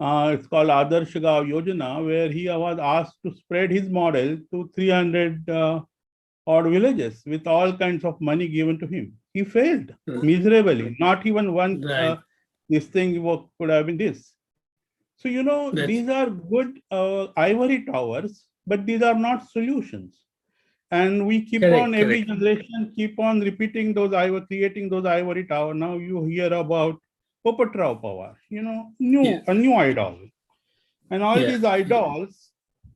It's called Adarsh Gaon Yojana, where he was asked to spread his model to 300 odd villages with all kinds of money given to him. He failed miserably. Not even one this thing could have been this. So, these are good ivory towers, but these are not solutions. And we keep on, every generation, keep on repeating those creating those ivory towers. Now you hear about Popatrao power, a new idol. And all these idols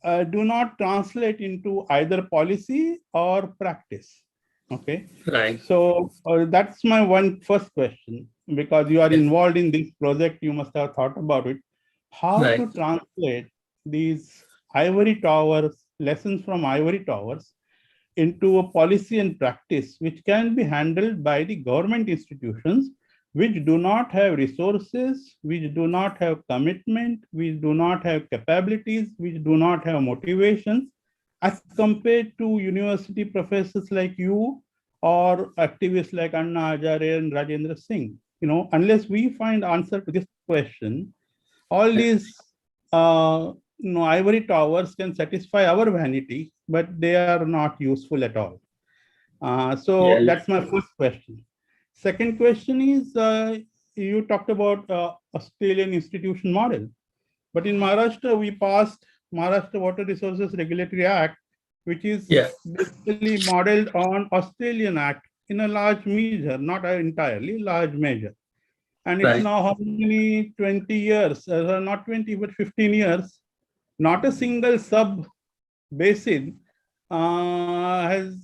do not translate into either policy or practice. Okay. Right. So that's my first question, because you are involved in this project, you must have thought about it. How to translate these ivory towers, lessons from ivory towers, into a policy and practice which can be handled by the government institutions, which do not have resources, which do not have commitment, which do not have capabilities, which do not have motivations, as compared to university professors like you or activists like Anna Hazare and Rajendra Singh. Unless we find answer to this question, all these ivory towers can satisfy our vanity, but they are not useful at all. So that's my first question. Second question is, you talked about Australian institution model, but in Maharashtra, we passed Maharashtra Water Resources Regulatory Act, which is basically modeled on Australian Act in a large measure, not entirely, large measure. And it's now how many, 20 years, not 20, but 15 years, not a single sub-basin has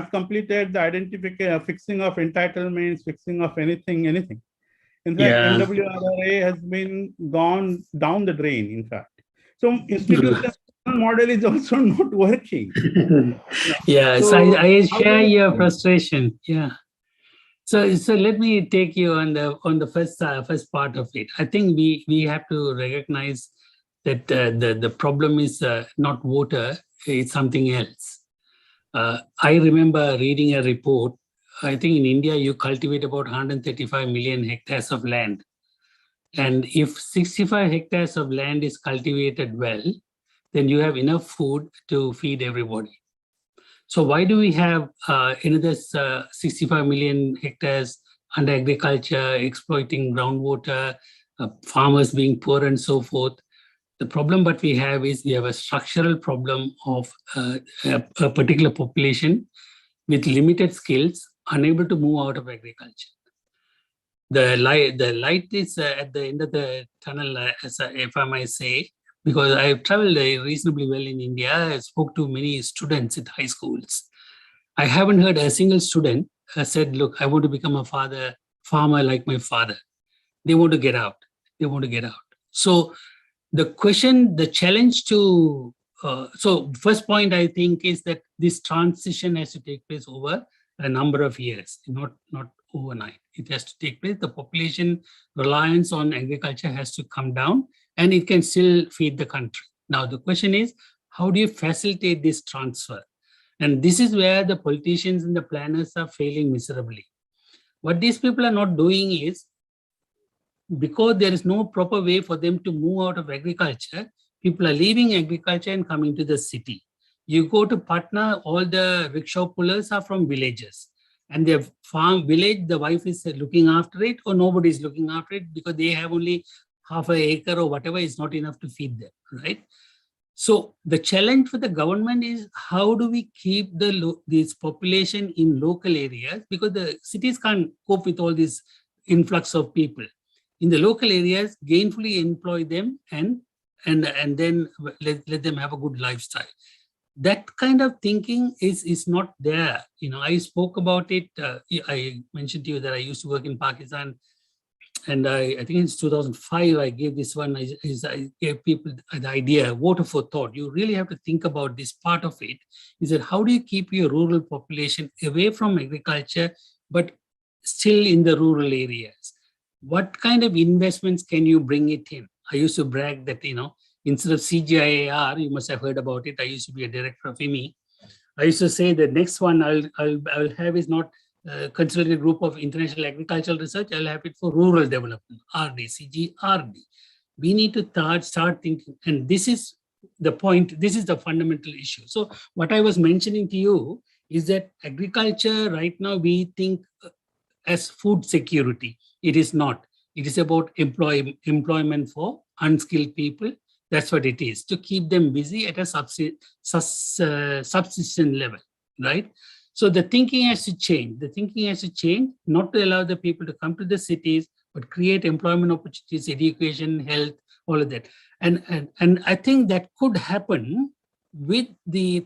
completed the identification, fixing of entitlements, fixing of anything. In fact, NWRA has been gone down the drain, in fact. So institutional model is also not working. So I share your frustration. So let me take you on the first part of it. I think we have to recognize that the problem is not water, it's something else. I remember reading a report. I think in India, you cultivate about 135 million hectares of land. And if 65 hectares of land is cultivated well, then you have enough food to feed everybody. So why do we have another 65 million hectares under agriculture, exploiting groundwater, farmers being poor and so forth? The problem that we have is we have a structural problem of a particular population with limited skills, unable to move out of agriculture. The light is at the end of the tunnel, if I might say, because I've traveled reasonably well in India. I spoke to many students at high schools. I haven't heard a single student said, look, I want to become a farmer like my father. They want to get out. So the challenge to, so first point I think is that this transition has to take place over a number of years, not overnight. It has to take place. The population reliance on agriculture has to come down, and it can still feed the country. Now, the question is, how do you facilitate this transfer? And this is where the politicians and the planners are failing miserably. What these people are not doing is, because there is no proper way for them to move out of agriculture, people are leaving agriculture and coming to the city. You go to Patna, all the rickshaw pullers are from villages. And their farm village, the wife is looking after it, or nobody is looking after it because they have only half an acre or whatever is not enough to feed them, right? So the challenge for the government is how do we keep this population in local areas, because the cities can't cope with all this influx of people. In the local areas, gainfully employ them and then let them have a good lifestyle. That kind of thinking is not there. I spoke about it. I mentioned to you that I used to work in Pakistan, and I think it's 2005, I gave this one, I gave people the idea, water for thought. You really have to think about this part of it, is that how do you keep your rural population away from agriculture, but still in the rural areas? What kind of investments can you bring it in? I used to brag that, instead of CGIAR, you must have heard about it. I used to be a director of IMI. I used to say the next one I'll have is not consolidated group of international agricultural research. I'll have it for rural development, RD, CGRD. We need to start thinking, and this is the point, this is the fundamental issue. So what I was mentioning to you is that agriculture right now, we think as food security. It is not. It is about employment for unskilled people. That's what it is, to keep them busy at a subsistence level, right? So the thinking has to change. The thinking has to change, not to allow the people to come to the cities, but create employment opportunities, education, health, all of that. And I think that could happen with the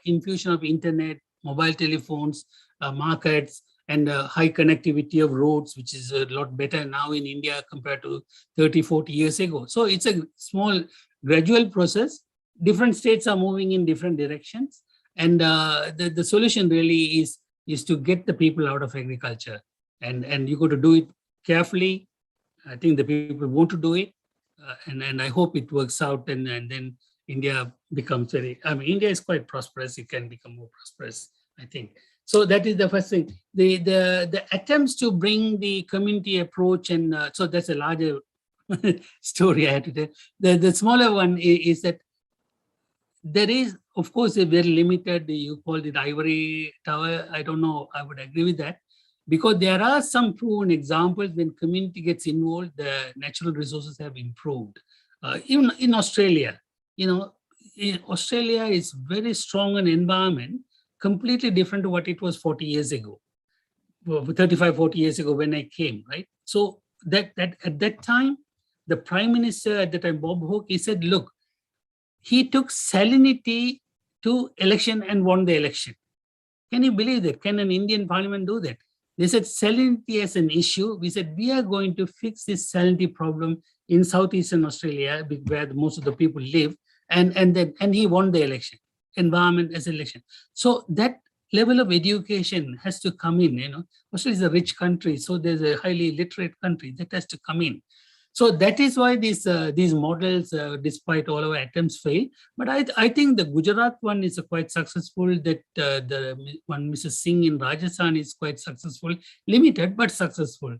infusion of internet, mobile telephones, markets, and high connectivity of roads, which is a lot better now in India compared to 30, 40 years ago. So it's a small, gradual process. Different states are moving in different directions. And the solution really is to get the people out of agriculture. And you got to do it carefully. I think the people want to do it. And I hope it works out. And then India becomes India is quite prosperous. It can become more prosperous, I think. So that is the first thing. The attempts to bring the community approach, and so that's a larger story I had to tell. The smaller one is that there is, of course, a very limited, you called it ivory tower. I don't know, I would agree with that, because there are some proven examples when community gets involved, the natural resources have improved. Even in Australia, Australia is very strong in environment, completely different to what it was 40 years ago, 35, 40 years ago when I came, right? So that at that time, the Prime Minister at the time, Bob Hawke, he said, look, he took salinity to election and won the election. Can you believe that? Can an Indian parliament do that? They said salinity as an issue. We said, we are going to fix this salinity problem in Southeastern Australia, where most of the people live, and he won the election. Environment as election. So that level of education has to come in. Australia is a rich country, so there's a highly literate country that has to come in. So that is why these models, despite all our attempts, fail. But I think the Gujarat one is quite successful. That the one Mrs. Singh in Rajasthan is quite successful, limited but successful.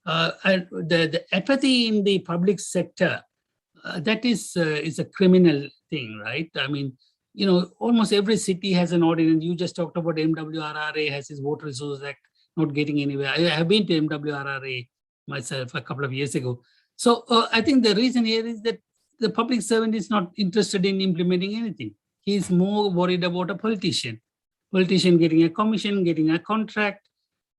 And the apathy in the public sector, that is a criminal thing, right? Almost every city has an ordinance. You just talked about MWRRA has its Water Resources Act not getting anywhere. I have been to MWRRA myself a couple of years ago. So I think the reason here is that the public servant is not interested in implementing anything. He is more worried about a politician getting a commission, getting a contract.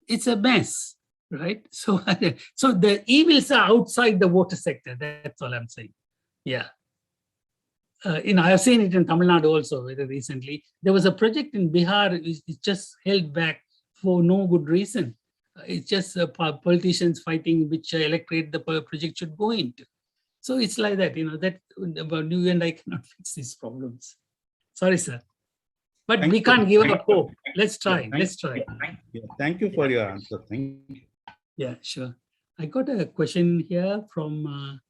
It's a mess, right? So the evils are outside the water sector. That's all I'm saying. Yeah. I have seen it in Tamil Nadu also very recently. There was a project in Bihar, it's just held back for no good reason. It's just politicians fighting which electorate the project should go into. So it's like that, that you and I cannot fix these problems. Sorry, sir. But we can't give up hope. Let's try. Let's try. Thank you for your answer. Thank you. Yeah, sure. I got a question here from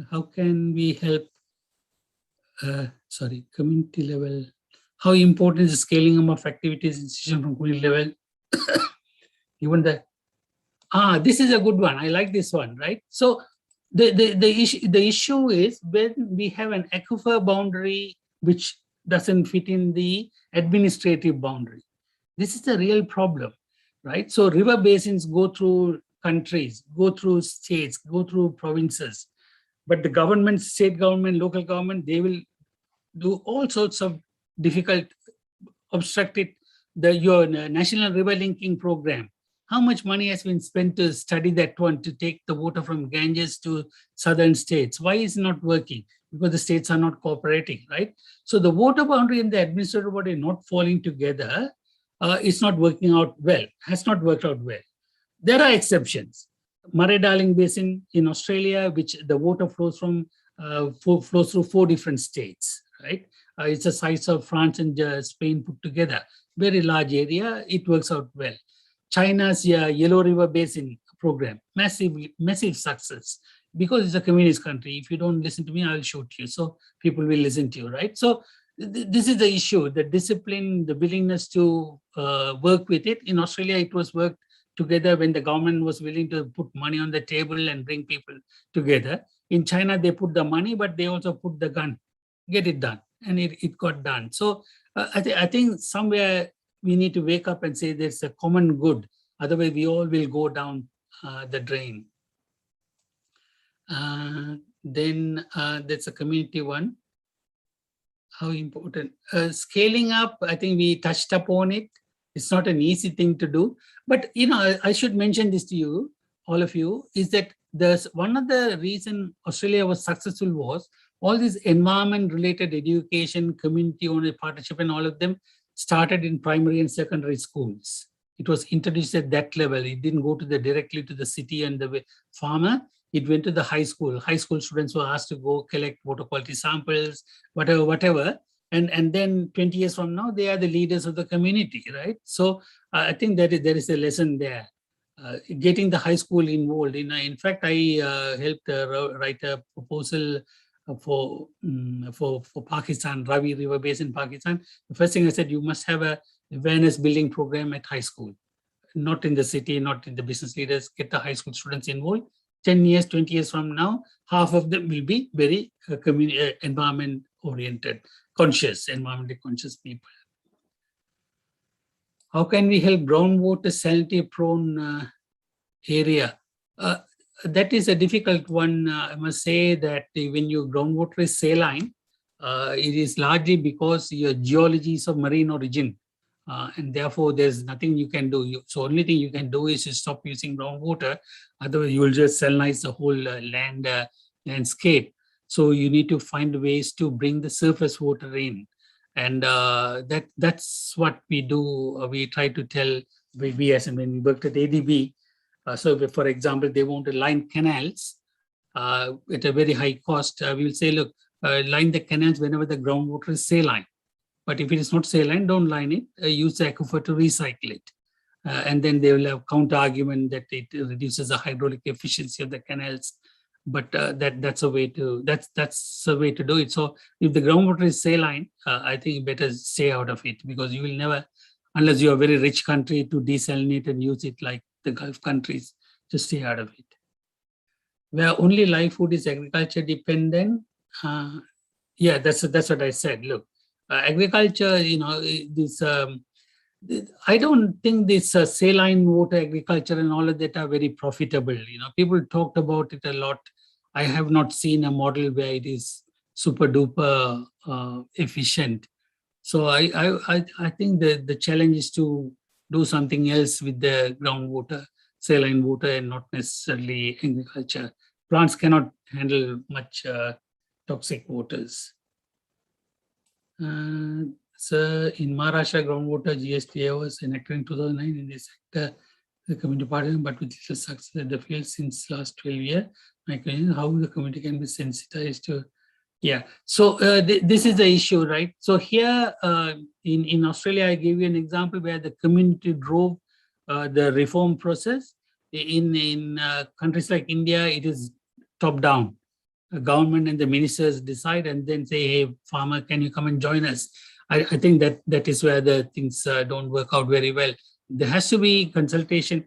how can we help, community level? How important is the scaling up of activities institution from community level? Even this is a good one. I like this one, right? So the issue is when we have an aquifer boundary which doesn't fit in the administrative boundary. This is a real problem. right? So river basins go through countries, go through states, go through provinces. But the government, state government, local government, they will do all sorts of difficult, obstructed your national river linking program. How much money has been spent to study that one, to take the water from Ganges to southern states? Why is it not working? Because the states are not cooperating, right? So the water boundary and the administrative body not falling together, it's not working out well, has not worked out well. There are exceptions. Murray-Darling Basin in Australia, which the water flows from, flows through 4 different states, right? It's the size of France and Spain put together. Very large area, it works out well. China's Yellow River Basin program, massive success, because it's a communist country. If you don't listen to me, I'll shoot you. So people will listen to you, right? So this is the issue, the discipline, the willingness to work with it. In Australia, it was worked together when the government was willing to put money on the table and bring people together. In China, they put the money, but they also put the gun, get it done. And it got done. So I think somewhere we need to wake up and say there's a common good. Otherwise, we all will go down the drain. Then there's a community one. How important? Scaling up, I think we touched upon it. It's not an easy thing to do. But, you know, I should mention this to you, all of you, is that there's one of the reason Australia was successful was all this environment-related education, community-owned partnership, and all of them started in primary and secondary schools. It was introduced at that level. It didn't go to directly to the city and the farmer. It went to the high school. High school students were asked to go collect water quality samples, whatever. And then 20 years from now, they are the leaders of the community, right? So I think that there is a lesson there. Getting the high school involved. In fact, I helped write a proposal for Pakistan, Ravi River Basin, Pakistan. The first thing I said, you must have a awareness building program at high school, not in the city, not in the business leaders. Get the high school students involved. 10 years, 20 years from now, half of them will be very environment oriented, conscious, environmentally conscious people. How can we help groundwater salinity prone area? That is a difficult one. I must say that when your groundwater is saline, it is largely because your geology is of marine origin. And therefore, there's nothing you can do. So only thing you can do is to stop using groundwater. Otherwise, you will just salinize the whole landscape. So you need to find ways to bring the surface water in. And that's what we do. We try to tell, we as when we worked at ADB, so for example, they want to line canals at a very high cost. We will say, look, line the canals whenever the groundwater is saline. But if it is not saline, don't line it. Use the aquifer to recycle it. And then they will have counter argument that it reduces the hydraulic efficiency of the canals. But that's a way to do it. So if the groundwater is saline, I think you better stay out of it, because you will never, unless you're a very rich country, to desalinate and use it like the Gulf countries, to stay out of it. Where only live food is agriculture dependent. Yeah, that's what I said. Look, agriculture, this. I don't think this saline water agriculture and all of that are very profitable. People talked about it a lot. I have not seen a model where it is super duper efficient. So I think the challenge is to do something else with the groundwater, saline water, and not necessarily agriculture. Plants cannot handle much toxic waters. So in Maharashtra, groundwater GSTA was enacted in 2009 in this sector, the community participation, but with little success at the field since last 12 years. My question is how the community can be sensitized to, yeah. So this is the issue, right? So here in Australia, I gave you an example where the community drove the reform process. In countries like India, it is top down. The government and the ministers decide and then say, hey, farmer, can you come and join us? I think that is where the things don't work out very well. There has to be consultation.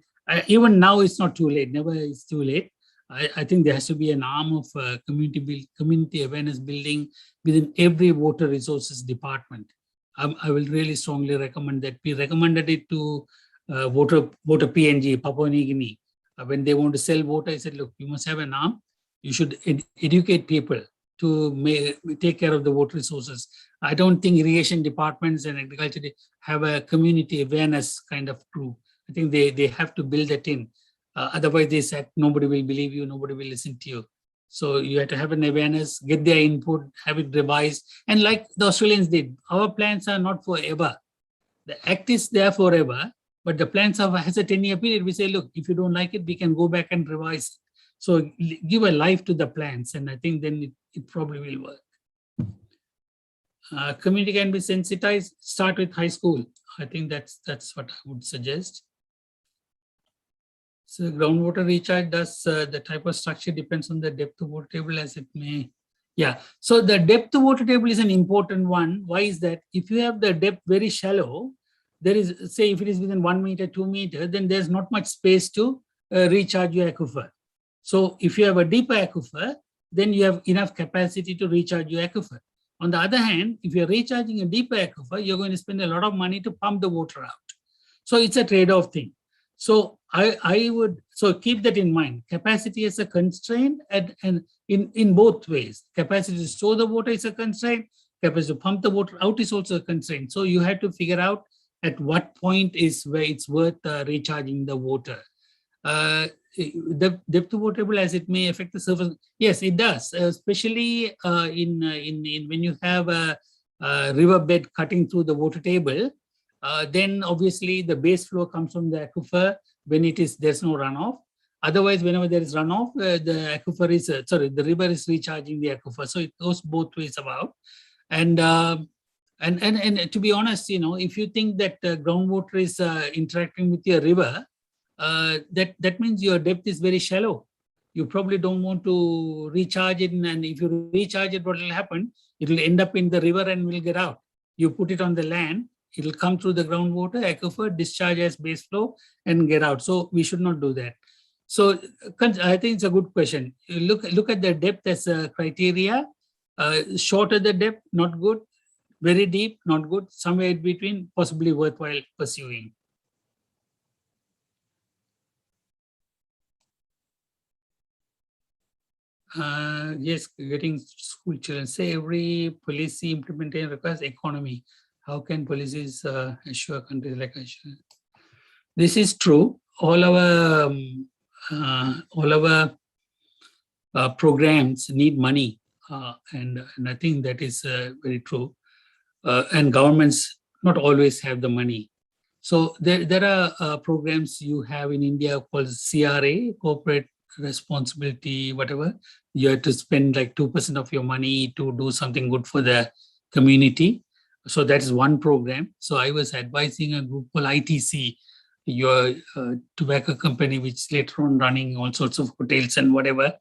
Even now, it's not too late. Never is too late. I think there has to be an arm of community awareness building within every water resources department. I will really strongly recommend that. We recommended it to water PNG, Papua New Guinea. When they want to sell water, I said, look, you must have an arm. You should educate people to take care of the water resources. I don't think irrigation departments and agriculture have a community awareness kind of crew. I think they have to build that in. Otherwise, they said nobody will believe you, nobody will listen to you. So you have to have an awareness, get their input, have it revised. And like the Australians did, our plans are not forever. The act is there forever, but the plans has a 10-year period. We say, look, if you don't like it, we can go back and revise it. So give a life to the plans, and I think then it probably will work. Community can be sensitized, start with high school. I think that's what I would suggest. So groundwater recharge does the type of structure depends on the depth of water table as it may. Yeah, so the depth of water table is an important one. Why is that? If you have the depth very shallow, there is, say if it is within 1 meter, 2 meter, then there's not much space to recharge your aquifer. So if you have a deeper aquifer, then you have enough capacity to recharge your aquifer. On the other hand, if you're recharging a deeper aquifer, you're going to spend a lot of money to pump the water out. So it's a trade-off thing. So I would keep that in mind. Capacity is a constraint and in both ways. Capacity to store the water is a constraint. Capacity to pump the water out is also a constraint. So you have to figure out at what point is where it's worth recharging the water. The depth of water table as it may affect the surface. Yes, it does, especially in when you have a riverbed cutting through the water table. Then obviously the base flow comes from the aquifer when there's no runoff. Otherwise, whenever there is runoff, the aquifer is the river is recharging the aquifer. So it goes both ways about. And to be honest, if you think that groundwater is interacting with your river, that means your depth is very shallow. You probably don't want to recharge it, and if you recharge it, what will happen? It will end up in the river and will get out. You put it on the land, it will come through the groundwater, aquifer, discharge as base flow, and get out. So we should not do that. So I think it's a good question. You look at the depth as a criteria. Shorter the depth, not good. Very deep, not good. Somewhere in between, possibly worthwhile pursuing. Yes, getting school children. Say every policy implementation requires economy. How can policies assure countries like Asia? This is true. All our programs need money, and I think that is very true. And governments not always have the money. So there are programs you have in India called CRA, corporate responsibility, whatever. You have to spend like 2% of your money to do something good for the community. So that is one program. So I was advising a group called ITC, your tobacco company, which later on running all sorts of hotels and whatever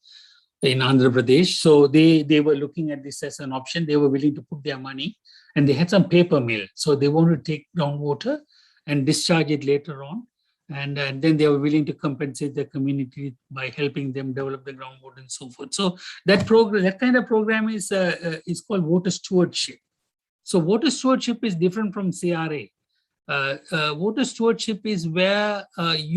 in Andhra Pradesh. So they were looking at this as an option. They were willing to put their money, and they had some paper mill. So they wanted to take groundwater and discharge it later on. And then they were willing to compensate the community by helping them develop the groundwater and so forth. So that kind of program is called water stewardship. So water stewardship is different from CRA. Water stewardship is where let's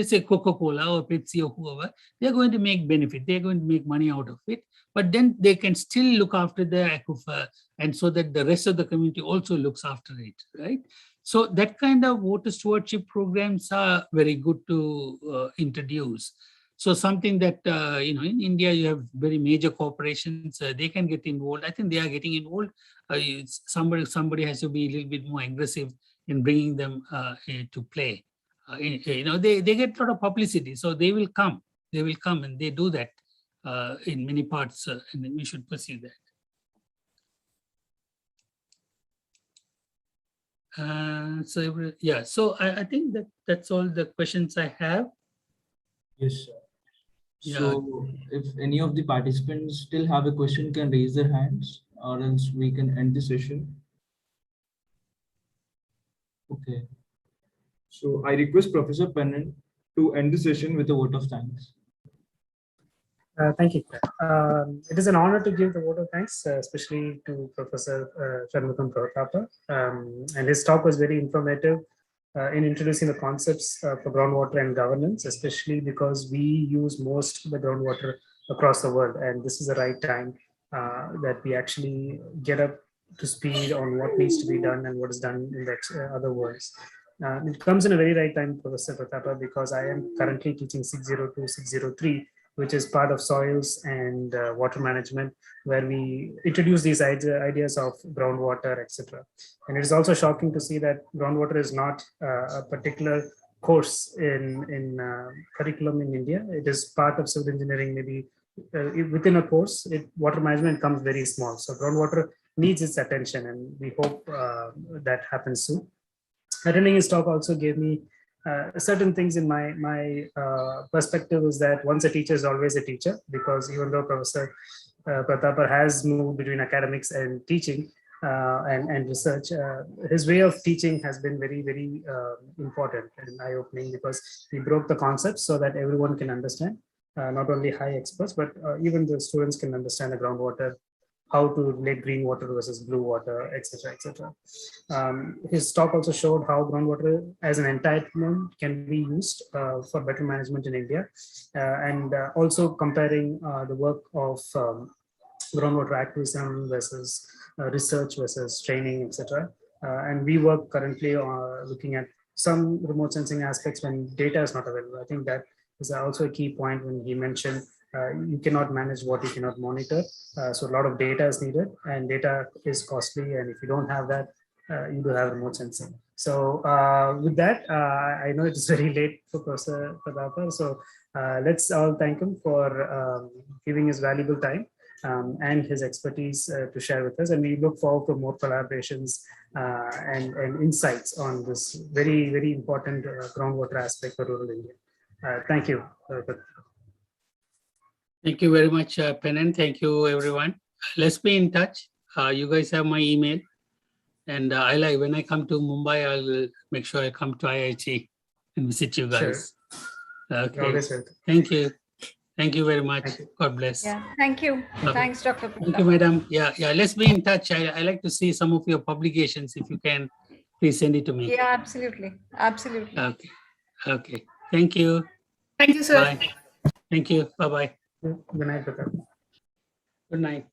say Coca-Cola or Pepsi or whoever, they're going to make benefit. They're going to make money out of it. But then they can still look after the aquifer, and so that the rest of the community also looks after it, right? So that kind of water stewardship programs are very good to introduce. So something that, in India, you have very major corporations, they can get involved. I think they are getting involved. Somebody has to be a little bit more aggressive in bringing them to play. They get a lot of publicity, so they will come. They will come, and they do that in many parts, and we should pursue that. So I think that's all the questions I have. Yes, sir. Yeah. So if any of the participants still have a question, can raise their hands, or else we can end the session. Okay. So I request Professor Pennant to end the session with a vote of thanks. Thank you. It is an honor to give the vote of thanks, especially to Professor Sanmugam Prathapa. And his talk was very informative. in introducing the concepts for groundwater and governance, especially because we use most of the groundwater across the world. And this is the right time that we actually get up to speed on what needs to be done and what is done in the other worlds. It comes in a very right time, Professor Prathapa, because I am currently teaching 602, 603, which is part of soils and water management, where we introduce these ideas of groundwater, etc. And it is also shocking to see that groundwater is not a particular course in curriculum in India. It is part of civil engineering, maybe within a course. Water management comes very small. So groundwater needs its attention, and we hope that happens soon. Attending his talk also gave me certain things in my perspective is that once a teacher is always a teacher, because even though Professor Prathapar has moved between academics and teaching and research, his way of teaching has been very, very important and eye-opening, because he broke the concepts so that everyone can understand, not only high experts, but even the students can understand the groundwater, how to relate green water versus blue water, etc., etc. His talk also showed how groundwater as an entitlement can be used for better management in India, and also comparing the work of groundwater activism versus research versus training, etc. And we work currently looking at some remote sensing aspects when data is not available. I think that is also a key point when he mentioned you cannot manage what you cannot monitor. So a lot of data is needed, and data is costly. And if you don't have that, you do have remote sensing. So with that, I know it's very late for Professor Prathapa. So let's all thank him for giving his valuable time and his expertise to share with us. And we look forward to more collaborations and insights on this very, very important groundwater aspect for rural India. Thank you. Thank you very much, Penan. Thank you, everyone. Let's be in touch. You guys have my email. And when I come to Mumbai, I'll make sure I come to IIT and visit you guys. Sure. Okay. Thank you. Thank you very much. God bless. Yeah, thank you. Okay. Thanks, Dr. Prathapa. Thank you, madam. Yeah, let's be in touch. I like to see some of your publications. If you can, please send it to me. Yeah, absolutely. Absolutely. Okay. Thank you. Thank you, sir. Bye. Thank you. Bye-bye. Good night, Prathapa. Good night.